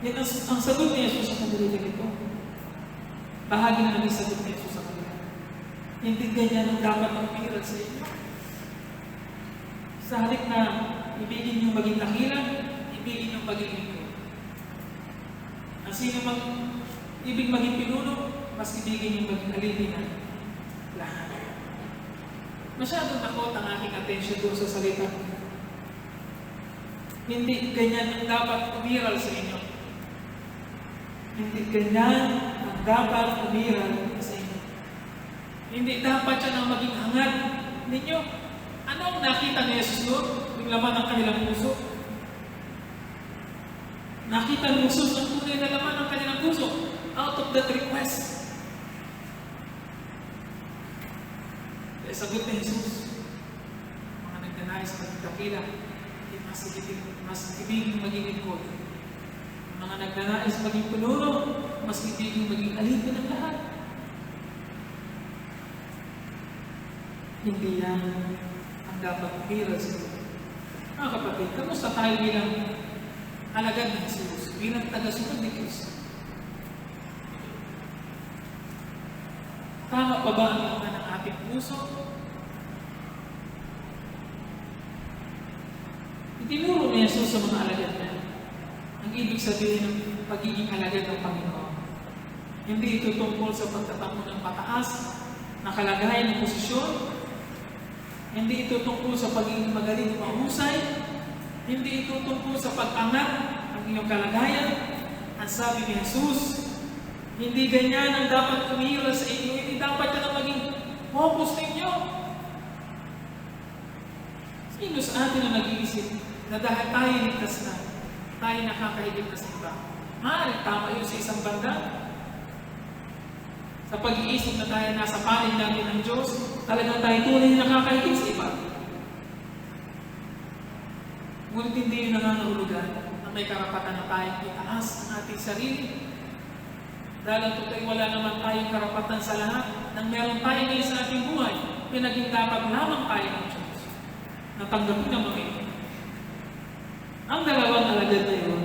Speaker 1: Yan ang sagot ni Jesus sa kanila ito. Bahagi na naging sagot ni Jesus sa kanila. Hindi ganyan ang dapat magpiral sa inyo. Sa halip na ibigin nyo maging dakila, ibigin nyo maging lingkod. Ang sino mang ibig maging pinuno, mas ibigin nyo maging alipin na lahat. Masyadong takot ang aking atensyon doon sa salita. Hindi ganyan ang dapat umiral sa inyo. Hindi ganyan ang dapat umiral sa inyo. Hindi dapat yan ang maging hangad ninyo. Ano ang nakita ni Jesus doon? Yung laman ng kanilang puso. Nakita ni Jesus ang tunay na laman ng kanilang puso out of that request. Kaya sagot ni Jesus, mga nagnanais maging dakila, mas ibigin maging lingkod. Mga nagnanais maging pinuno, mas ibigin maging alipin ng lahat. Hindi yan ang dapat umiral sa iyo. Mga kapatid, kamusta tayo bilang alagad ng Jesus, bilang tagasunod ni Kristo? Tama pa ba ang laman ng ating puso? Itinuro ni Jesus sa mga alagad niya. Ang ibig sabihin ng pagiging alagad ng Panginoon. Hindi ito tungkol sa pagtatamo ng mataas na kalagayan ng posisyon. Hindi ito tungkol sa pagiging magaling o mahusay. Hindi ito tungkol sa pag-angat ang iyong kalagayan. Ang sabi ni Jesus, hindi ganyan ang dapat kumihira sa inyo. Hindi dapat yan ang maging focus ninyo. Sino sa atin ang nag-iisip na dahil tayo ligtas na, tayo nakakahigit na sa iba? Maaaring tama yun sa isang banda. Sa pag-iisip na tayo nasa panig natin ng Diyos, talagang tayo tunay na nakakahigit sa iba. Ngunit hindi yun nangangahulugan na may karapatan na tayong itaas ang ating sarili. Dahil ang totoo wala naman tayong karapatan sa lahat nang meron tayo ngayon sa ating buhay, pinaging dapat lamang tayo ng Diyos. Natanggapin ang mga ito. Ang dalawang alagad na yun,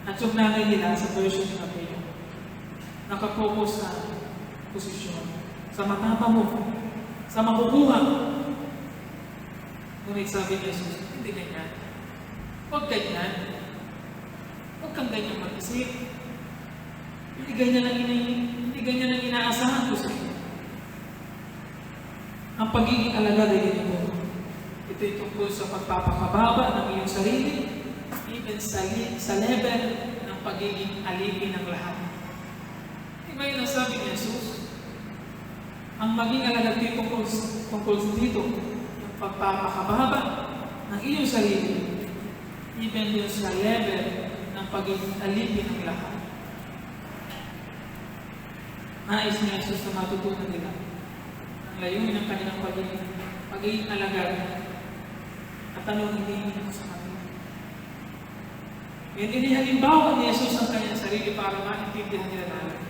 Speaker 1: at yung nanay nila sa version na kayo, nakapokus sa posisyon, sa matapa mo, sa makukuha. Ngunit sabi ni Jesus, hindi ganyan. Huwag ganyan. Huwag kang ganyan mag-isip. Hindi ganyan ang inaasahan ko sa iyo. Ang pagiging alagad ay ito. Ito'y tungkol sa pagpapakababa ng iyong sarili, even sa level ng pagiging alipin ng lahat. Diba yun ang sabi ni Jesus? Ang maging alagad tungkol dito, yung pagpapakababa ng iyong sarili, even yun sa level ng pagiging alipin ng lahat. Nais ni Jesus na matutunan nila ang layunin ng kanilang pagiging alagad. At anong hindi nila sa kanila. Inihalimbawa ni Jesus ang kanyang sarili para maintindihan nila namin.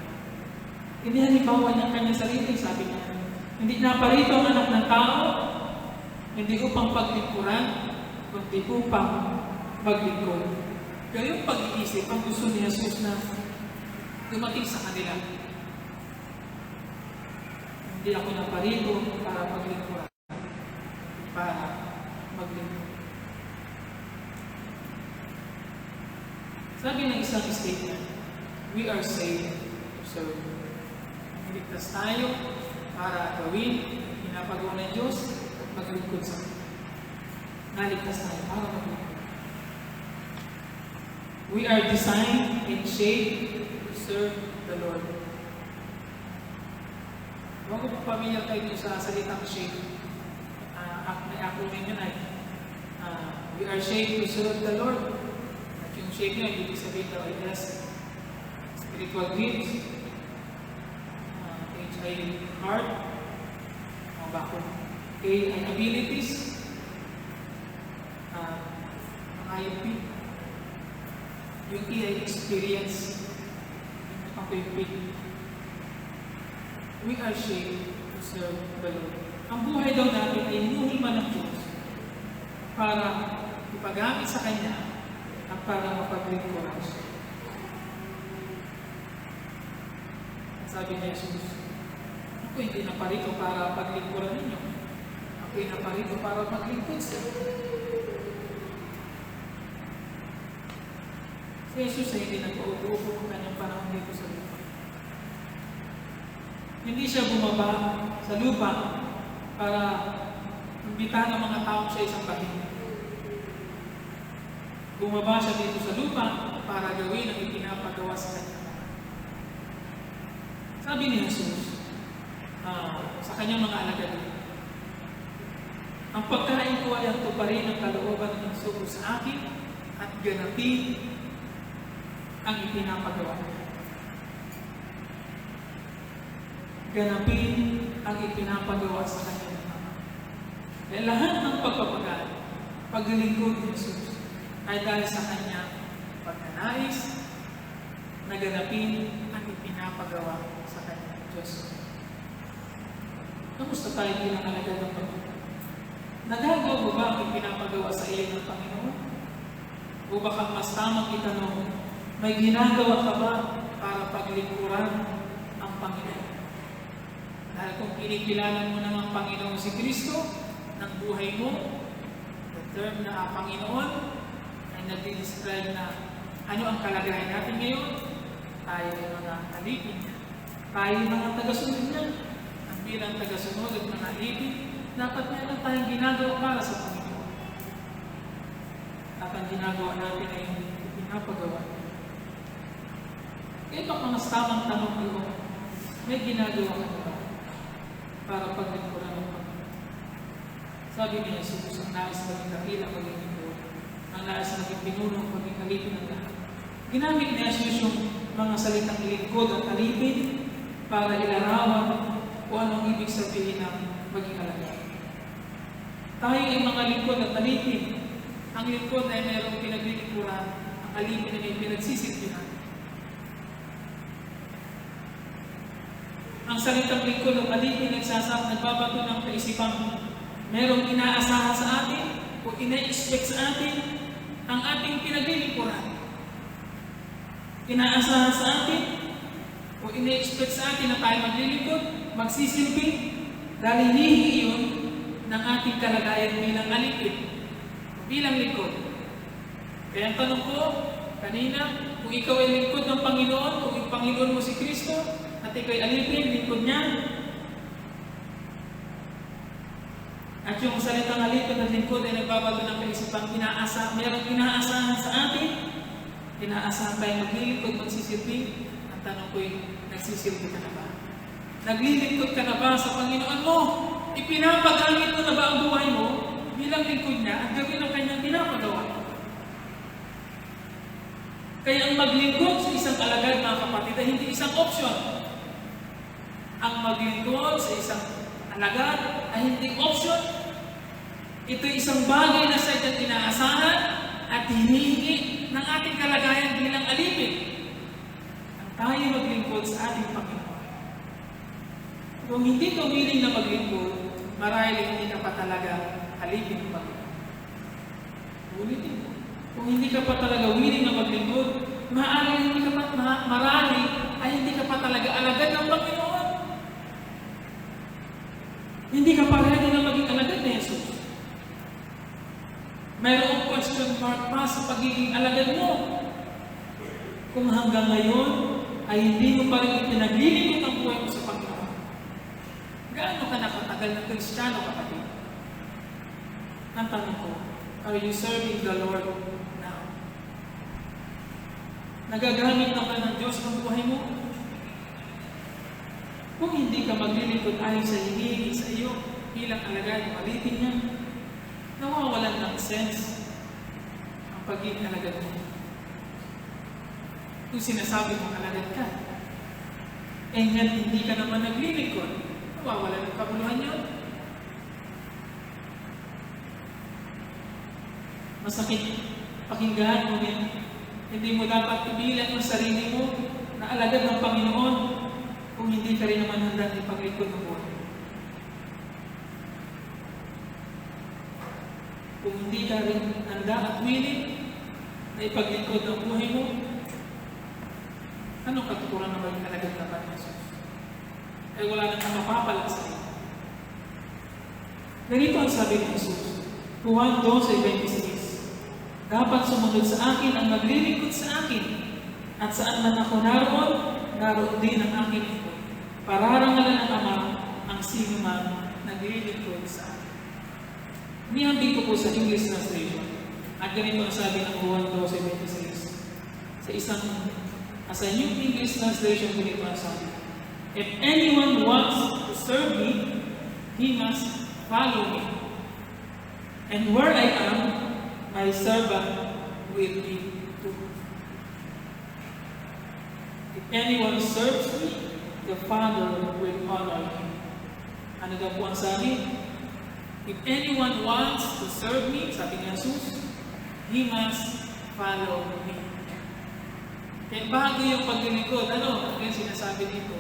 Speaker 1: Inihalimbawa niya ang kanyang sarili, sabi niya, hindi naparito ang anak ng tao, hindi upang paglingkuran, kundi upang maglingkod. Pero yung pag-iisip, ang gusto ni Jesus na dumating sa kanila. Hindi ako naparito para paglingkuran, para maglingkod. Sabi ng isang statement, we are saved to serve. Niligtas tayo para gawin, pinapagawa ng Diyos, at maglingkod sa Kanya. Naligtas tayo para maglingkod. We are designed and shaped to serve the Lord. Huwag ko pamilya kayo sa salitang shape. May acronym yun ay we are shaped to serve the Lord. At yung shape nyo, ibig sabihin daw ay spiritual gifts, H ay heart, mga bako. A ay abilities, ang IUP. Yung E ay experience, ang PIP. We are shaped to serve the Lord. Ang buhay daw natin ay hinuhulma ng Diyos para ipagamit sa Kanya at para mapaglingkuran siya. At sabi ni Jesus, ako hindi naparito para paglingkuran ninyo. Ako hindi naparito para maglingkod siya. Si Jesus ay hindi nagpaupo ng kanyang panahon dito sa lupa. Hindi siya bumaba sa lupa para imbitahan ng mga tao sa isang bahin. Bumaba siya dito sa lupa para gawin ang ipinapagawa sa kanya. Sabi ni Jesus sa kanyang mga alagad, ang pagkain ko ay ang tuparin ng kalooban ng sugo sa akin at ganapin ang ipinapagawa. Ganapin ang ipinapagawa sa kanya ng Ama. Dahil lahat ng pagpapagal, paglilingkod ni Jesus ay dahil sa kanya pagnanais na ganapin ang ipinapagawa sa kanya ng Diyos. Kamusta tayo bilang alagad ng Panginoon? Nagagawa mo ba ang ipinapagawa sa iyo ng Panginoon? O baka mas tamang itanong, may ginagawa ka ba para paglingkuran ang Panginoon? Dahil kung kinikilala mo ng ang Panginoon si Kristo ng buhay mo, the term na Panginoon ay nag-describe na Ano ang kalagayan natin ngayon? Tayo ay mga alipin niya. Tayo ay mga tagasunod niya. At bilang tagasunod at mga alipin, dapat meron tayong ginagawa para sa Panginoon. At ang ginagawa natin ay hindi pinapagawa niya. Ito ang mas tamang tanong ko, may ginagawa ka ba para paglingkuran ng Panginoon? Sabi ni Jesus, ang nais maging dakila, maging lingkod. Ang nais maging pinuno, maging alipin ng lahat. Ginamit ni Jesus yung mga salitang lingkod at alipin para ilarawan kung anong ibig sabihin ng maging alagad. Tayo ay mga lingkod at alipin. Ang lingkod ay mayroong pinaglilingkuran, ang alipin ay may pinagsisilbihan. Ang salitang lingkod at alipin nagbabato ng kaisipang merong inaasahan sa atin o ina-expect sa atin ang ating pinaglilingkuran. Inaasahan sa atin o ina-expect sa atin na tayo maglilingkod, magsisilbi, dahil hinihingi yun ng ating kalagayan bilang alipin, bilang lingkod. Kaya ang tanong ko kanina, kung ikaw ay lingkod ng Panginoon, kung ang Panginoon mo si Kristo, at ikaw ay alipin, lingkod niya, at yung salitang alipin at lingkod ay nagbabago ng kaisipan, mayroong inaasahan sa atin, inaasahan tayo maglilingkod, magsisilbi. Ang tanong ko ay, nagsisilbi ka na ba? Naglilingkod ka na ba sa Panginoon mo? Ipinapagamit mo na ba ang buhay mo bilang lingkod niya at gawin ang kanyang pinapagawa? Kaya ang maglingkod sa isang alagad, mga kapatid, ay hindi isang option. Ang maglingkod sa isang alagad ay hindi option. Ito isang bagay na sa ating inaasahan at hinihingi ng ating kalagayan bilang alipin. Ang tayo maglingkod sa ating Panginoon. Kung hindi ka willing na maglingkod, marahil hindi ka pa talaga alipin ng Panginoon. Ulitin mo. Kung hindi ka pa talaga willing na maglingkod, marahil ay hindi ka pa talaga alagad ng Panginoon. Hindi ka pa ready na maging alagad ni Jesus. Mayroong question mark pa sa pagiging alagad mo. Kung hanggang ngayon ay hindi mo pa rin pinaglilingkod ang buhay mo sa Panginoon. Gaano ka nakatagal na Kristiyano, kapatid? Ang tanong ko, are you serving the Lord now? Nagagamit na ba ng Diyos ang buhay mo? Kung hindi ka maglilingkod ayon sa hinihingi sa iyo bilang alagad, malitin niya, nawawalan ng sense ang pagiging alagad mo. Kung sinasabi mong alagad ka, and yet hindi ka naman naglilingkod, nawawalan ng kabuluhan yun. Masakit pakinggan mo din. Hindi mo dapat ibilan ang sarili mo na alagad ng Panginoon kung hindi ka rin naman handa ipaglingkod ng buhay. Kung hindi ka rin handa at willing na ipaglingkod ng buhay mo, anong katuturan na maging alagad na ba ng Jesus? Ay wala nang mapapala sa iyo. Ganito ang sabi ni Jesus, Juan 12:26, dapat sumunod sa akin ang maglilingkod sa akin, at saan man ako naroon din ang aking lingkod. Pararangalan ng Ama ang sino man naglilingkod sa akin. Nihambing ko po sa English translation. At ganito ang sabi ng Juan 12:26. Sa New English translation, ganito ang sabi. If anyone wants to serve me, he must follow me. And where I am, my servant will be too. If anyone serves me, the Father will honor him. Ano daw po ang sabi? If anyone wants to serve me, sabi ni Jesus, he must follow me. Kaya bago yung paglilingkod, ano yung sinasabi dito?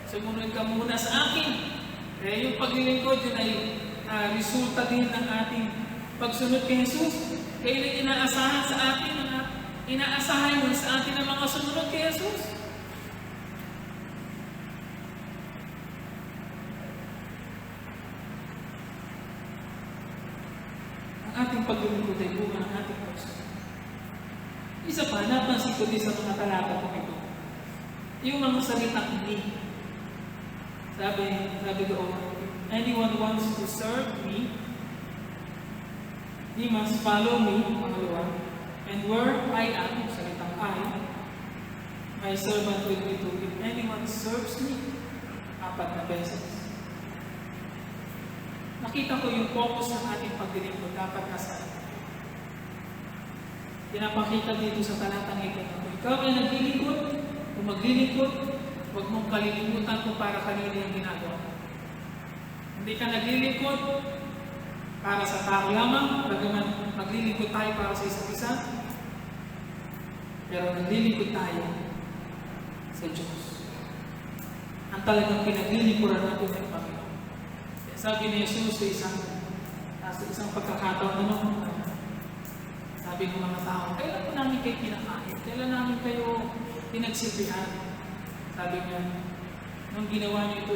Speaker 1: Sumunod ka muna sa akin. Kaya yung paglilingkod, yun ay resulta din ng ating pagsunod kay Jesus. Kaya inaasahan sa atin, inaasahan mo sa atin ang mga sumunod kay Jesus. Ang ating paglilingkod ay bunga ng ating pagsunod. Isa pa, napansin ko din sa mga talata ko ito. Yung mga salitang me. Sabi doon, anyone wants to serve me, he must follow me, pangalawa. And where I am, yung salitang I, my servant will be too. If anyone serves me, 4 na beses. Nakita ko yung focus ng ating paglilingkod dapat nasa pinapakita dito sa talatang ito. Kung ikaw ay naglilingkod, kung maglilingkod, huwag mong kalilimutan kung para kanino yung ginagawa. Hindi ka naglilingkod para sa tao lamang, bagaman maglilingkod tayo para sa isa't isa, pero naglilingkod tayo sa Diyos. Ang talagang pinaglilingkuran natin ng Panginoon. Sabi ni Jesus sa isang pagkakataon, sabi ng mga tao, kailan po namin kayo kinakain? Kailan namin kayo pinagsilbihan? Sabi niya, nung ginawa niyo ito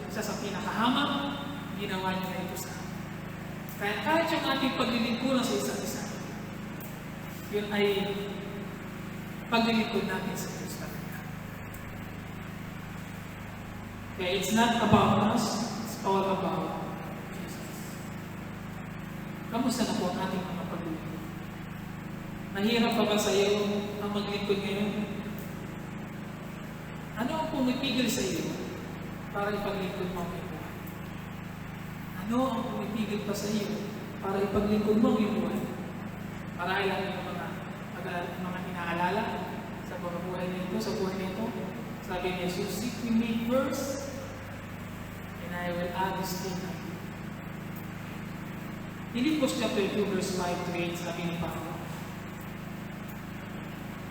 Speaker 1: sa pinakahamang, ginawa niyo na ito sa amin. Kaya kahit yung ating paglilingkuran sa isa't isa, yun ay paglilingkod natin sa Diyos talaga. Kaya it's not about us, it's all about Jesus. Kamusta na po ang ating mga paglilingkod? Mahirap pa ba sa iyo ang maglingkod ngayon? Ano ang pumipigil sa iyo para ipaglingkod mo ang buhay? Ano ang pumipigil pa sa iyo para ipaglingkod mo ang buhay? Para ilan yung mga inaalala sa buhay nito, sa buhay nito. Sabi ni Jesus, seek me first, and I will add this thing. Philippians chapter 2, verse 5-8, sabi ni Panginoon,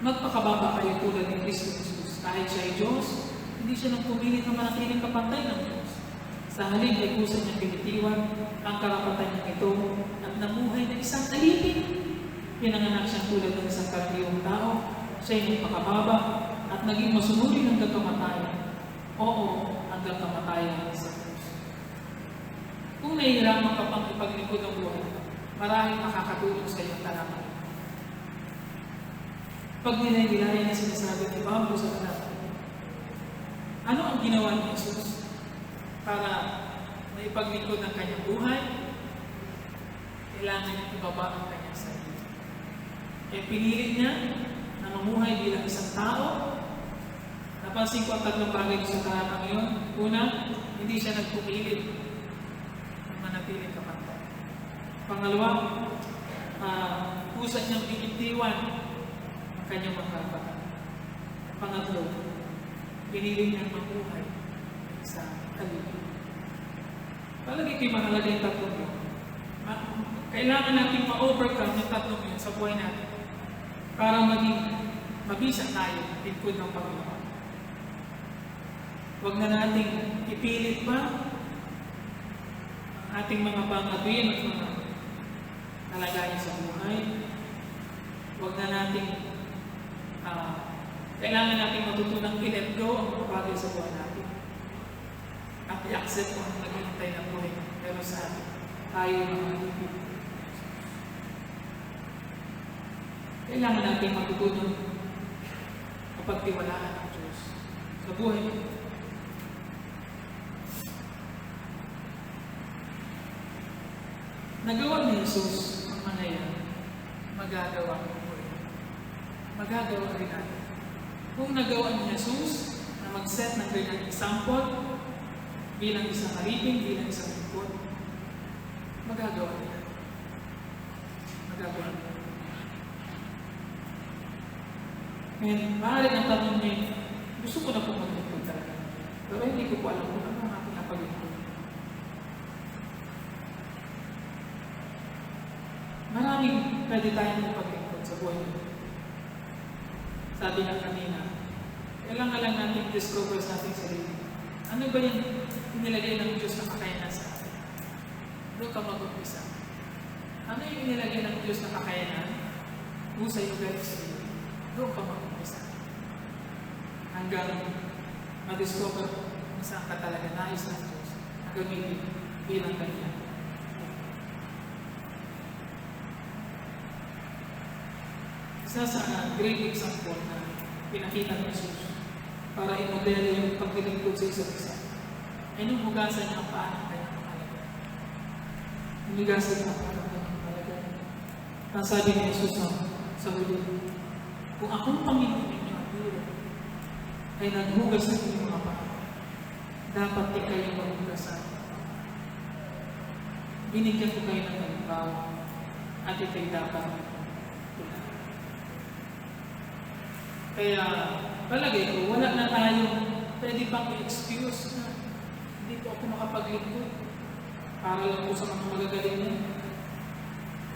Speaker 1: magpakababa kayo tulad ni Kristo Jesus. Kahit siya ay Diyos, hindi siya nang pumilit na manatiling kapantay ng Diyos. Sa halip ay kusa niyang pinitiwan ang karapatan niya ito at namuhay na isang alipin. Pinanganak siyang tulad ng isang karaniwang tao. Siya ay magpakababa at naging masunuri hanggang kamatayan. Oo, hanggang kamatayan sa Diyos. Kung nahihiraman ka pang ipaglingkod ng buhay, maraming makakatulong sa iyong talaman. Pag nilay-nilay na sinasabi ni Pablo sa anak, ano ang ginawa ni Jesus para maipaglingkod ng kanyang buhay? Kailangan niya ibaba ang kanyang sarili. E pinilit niya na mamuhay bilang isang tao. Napansin ko ang 3 bagay sa talatang ngayon. Una, hindi siya nagpumilit ng manatiling kapantay. Pangalawa, kusa niyang iintiwan kanyang mga karapatan. Pangatlo, pinili niyang mamuhay sa alipin. Palagi kayo mahalaga yung 3 yun. Kailangan natin ma-overcome yung 3 yun sa buhay natin para maging mabisa tayo lingkod ng Panginoon. Huwag na nating ipilit pa ang ating mga bangatin at mga kalagayan sa buhay. Huwag na nating kailangan natin matutunang i-let go ang mga bagay sa buhay natin. At i-accept kung ang naghihintay na buhay. Pero sa atin, tayo mga ibig. Kailangan natin matutunang mapagtiwalaan ng Diyos sa buhay natin. Nagawa ni Jesus ang mga yan, magagawa ko. Magagawa rin natin. Kung nagawa ni Jesus na mag-set ng ganyan example bilang isang alipin, bilang isang lingkod, magagawa rin natin. Magagawa rin natin. And maaaring ang tanong niya, gusto ko na po mag-lingkod talaga. Pero hindi ko po alam kung ano ang aking napag-lingkod. Maraming pwede tayong magpaglingkod sa buhay natin. Sabi nga kanina, kailangan lang natin discover sa ating sarili. Ano ba yung inilagay ng Diyos na kakayanan sa atin? Doon ka mag-umpisa. Ano yung inilagay ng Diyos na kakayanan? Husay yung galing sa iyo. Doon ka mag-umpisa. Hanggang ma-discover kung saan ka talaga nais ng Diyos na gamitin bilang kanya. Isa sa great example na pinakita ni Jesus para i-model yung paglilingkod sa isa't isa. Ay nung hugasan niya ang paa ng kanyang kapalagan. Hugasan niya ang paa ng kanyang kapalagan. Ang sabi ni Jesus sa huli, kung akong Panginoon ninyo ang duro, ay naghugas ng inyong mga paa, dapat di kayo maghugasan. Binigyan ko kayo ng halimbawa at ikay dapat tulad. Kaya palagay ko, wala na tayong pwede pang i-excuse na hindi po ako makapaglingkod para lang po sa mga magagaling mo.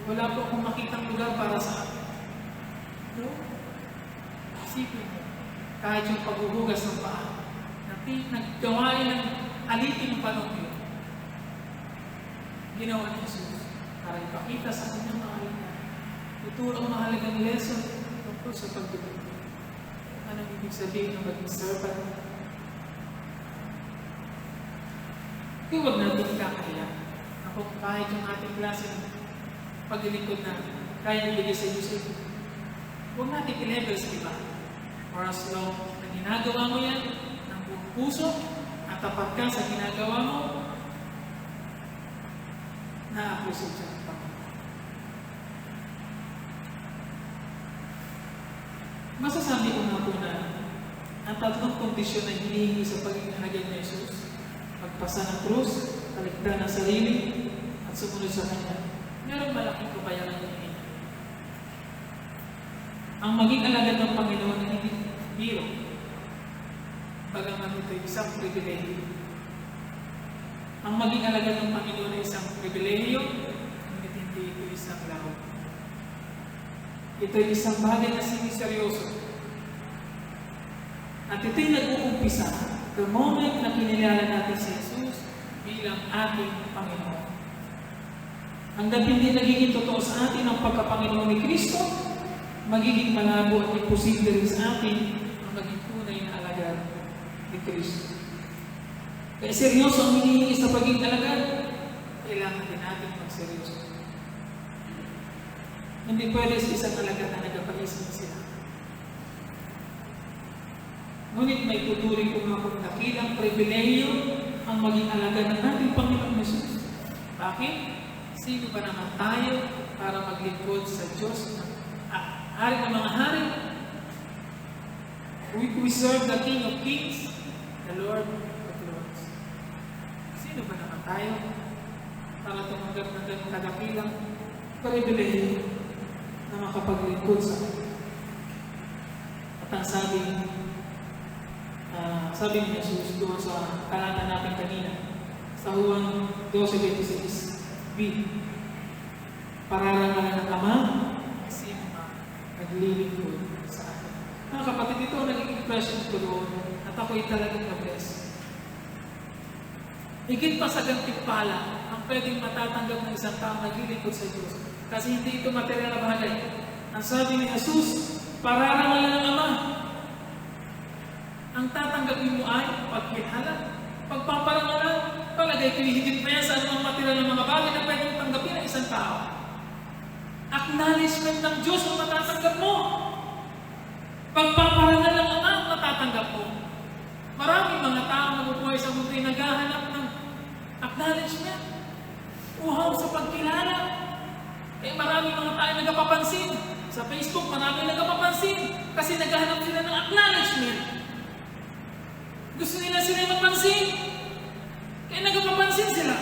Speaker 1: Wala po akong makitang lugar para sa akin. No? Isipin mo, kahit yung paghuhugas ng paa, naggawain ng alipin ng panong yun, ginawa ni Jesus para ipakita sa kanyang mga alipin. Ituro ang mahalagang lesson tungkol sa paglilingkod. Anong ibig sabihin ng maging servant? Kaya huwag natin kakahiya. Ako, kahit yung ating klase ng paglilingkod na kaya ibigay sa Diyos, huwag natin i-level sa iba. For as long na ginagawa mo yan ng buong puso at tapat ka sa ginagawa mo, na-appreciate siya ng Panginoon. Masasabi ko nga po na ang tatlong kondisyon na hinihingi sa pag-inahagay ni Jesus, magpasa ng krus, talikdan ng sarili, at sumunod sa Kanya, mayroong malaking kabayaran na hinihingi. Ang maging alagad ng Panginoon na hindi biro, bagaman ito'y isang pribilehiyo. Ang maging alagad ng Panginoon ay isang pribilehiyo, ngunit hindi ito isang laro. Ito'y isang bagay na siniseryoso. At ito'y nag-uumpisa the moment na kinilala natin si Jesus bilang ating Panginoon. Hanggang hindi nagiging totoo sa atin ang pagkapanginoon ni Kristo, magiging malabo at imposible rin sa atin ang maging tunay na alagad ni Kristo. Kaya seryoso ang hinihingi sa pagiging alagad, kailangan din natin magseryoso. Hindi pwede sa isang alagad na nagpapaisip sila. Ngunit may tuturing ko nga kung dakilang pribilehiyo ang maging alagad ng ating Panginoon Jesus. Bakit? Sino ba naman tayo para maglingkod sa Diyos na hari ng mga hari? We serve the King of Kings, the Lord of Lords. Sino ba naman tayo para tumanggap ng ganong kadakilang pribilehiyo na makapaglingkod sa Kanya? At ang sabi ni Jesus doon sa talata natin kanina, sa Juan 12:26b, pararangalan ng Ama, sino naglilingkod sa akin. Mga kapatid, ito ang naging impression ko doon at ako'y talagang na-bless. Higit pa sa gantimpala ang pwedeng matatanggap ng isang taong naglilingkod sa Diyos. Kasi hindi ito material na bagay. Ang sabi ni Jesus, pararangalan ng Ama. Ang tatanggapin mo ay pagkilala. Pagpaparangalan, palagay ko higit pa yan sa anumang material ng mga bagay na pwedeng tanggapin ng isang tao. Acknowledgement ng Diyos ang matatanggap mo. Pagpaparangal ng Ama ang matatanggap mo. Maraming mga tao na bubuhay sa mundo ay naghahanap ng acknowledgement. Uhaw sa pagkilala. Maraming mga tayo nagpapansin. Sa Facebook, maraming nagpapansin. Kasi naghahanap sila ng acknowledgement. Gusto nila sila magpansin. Kaya nagpapansin sila.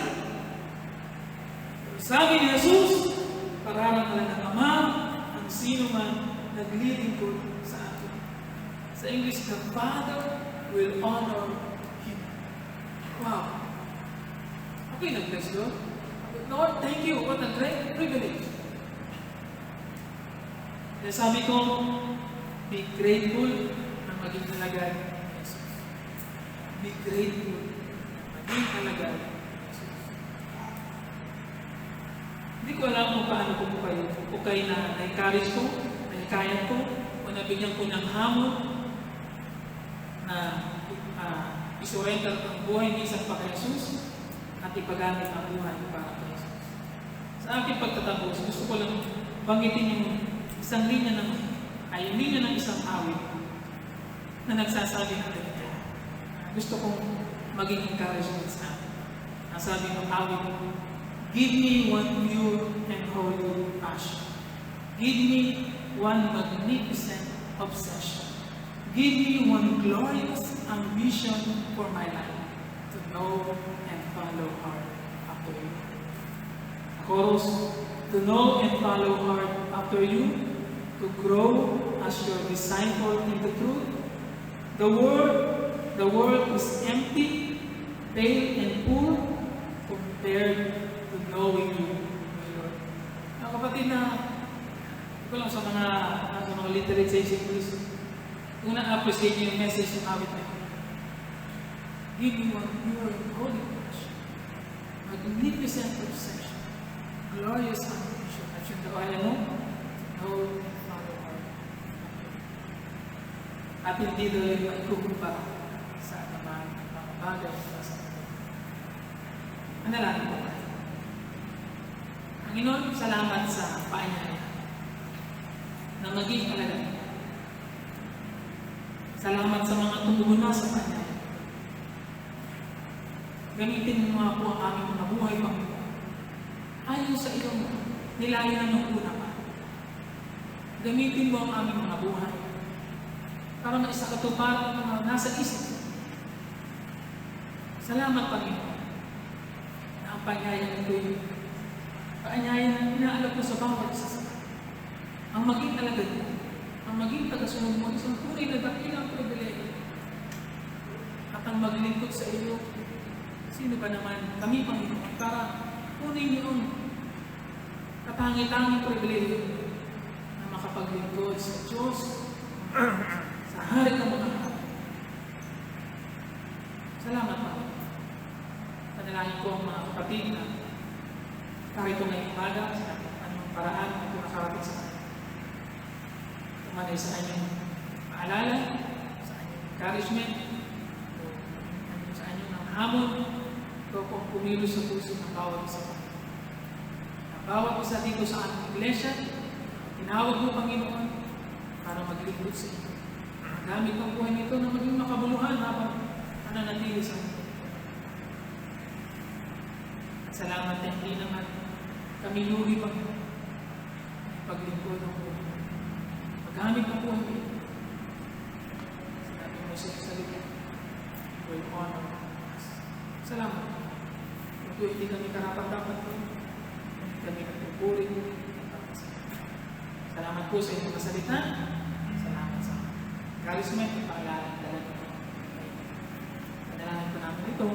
Speaker 1: Sabi ni Jesus, pararangalan ng Ama ang sino man naglilingkod sa atin. Sa English, the Father will honor him. Wow. Okay, nag-bless Lord. Lord, thank you. What a great privilege. Kaya sabi ko, be grateful na maging alagad ni Jesus. Be grateful na maging alagad ni Jesus. Hindi ko alam kung paano ko kayo. O kayo na na-encourage ko, na-hikayat ko, o nabigyan ko ng hamon na isurrender ang buhay ni isang pagka-Jesus at ipagamit ang buhay para kay Jesus. Sa aking pagtatapos, gusto ko lang banggitin yung isang linya ng ay hindi ng isang awit na nagsasabi ng ganito. Gusto kong maging encouragement sa akin. Ang sabi ng awit, give me one pure and holy passion. Give me one magnificent obsession. Give me one glorious ambition for my life, to know and follow hard after you. Chorus, to know and follow hard after you, to grow as your disciple in the truth. The world is empty, pale, and poor compared to knowing you, my Lord. Mga kapatid na, ito lang sa mga literature sa English, kung na-appreciate yung message ng awit na ito. Give me one pure and holy passion, magnificent obsession, glorious ambition. At yung tawayan mo, know and follow hard. At hindi daw yung maikukumpara sa naman mga bagay sa mundo. Manalangin po tayo. Panginoon, salamat sa paanyaya na maging alaga. Salamat sa mga tumugon na sa paanyaya. Gamitin mo nga po ang aming mga buhay, Panginoon. Ayon sa iyong nilayan ng una pa. Gamitin mo ang aming mga buhay para maisakatuparan ang mga nasa isip. Salamat, Panginoon, na ang paanyaya nito paanyaya na inaalap mo sa bawat isa. Ang maging alagad mo, ang maging tagasunod mo, isang tunay na dakilang pribileyo. At ang maglingkod sa iyo, sino ba naman kami, Panginoon, para kunin niyong katangi-tanging pribileyo na makapaglingkod sa Diyos, sa hari ng mga hari. Salamat, Panginoon. Panalangin ko ang mga kapatid na kahit ito ngayong umaga, sa anong paraan na ito nakarating sa kanila. Tumanay sa kanyang paalala, sa kanyang encouragement, sa kanyang hamon, ito kung pumilos sa puso ng bawat isa pa. Ang bawat isa dito sa ating iglesia, tinawag mo, Panginoon, para maglingkod sa iyo. Gamit ang buhay nito na maging makabuluhan habang nananatili sa mundo. Salamat na hindi naman kami lugi, Panginoon, paglingkod ng buhay. Magamit ang buhay nito. Sinabi mo sa salita, will honor us. Salamat. Kung hindi kami karapat-dapat po, hindi kami nagpupuri. Salamat po sa inyong kasalita. Salamat sa encouragement at paalala ng dala nito. Panalangin po namin ito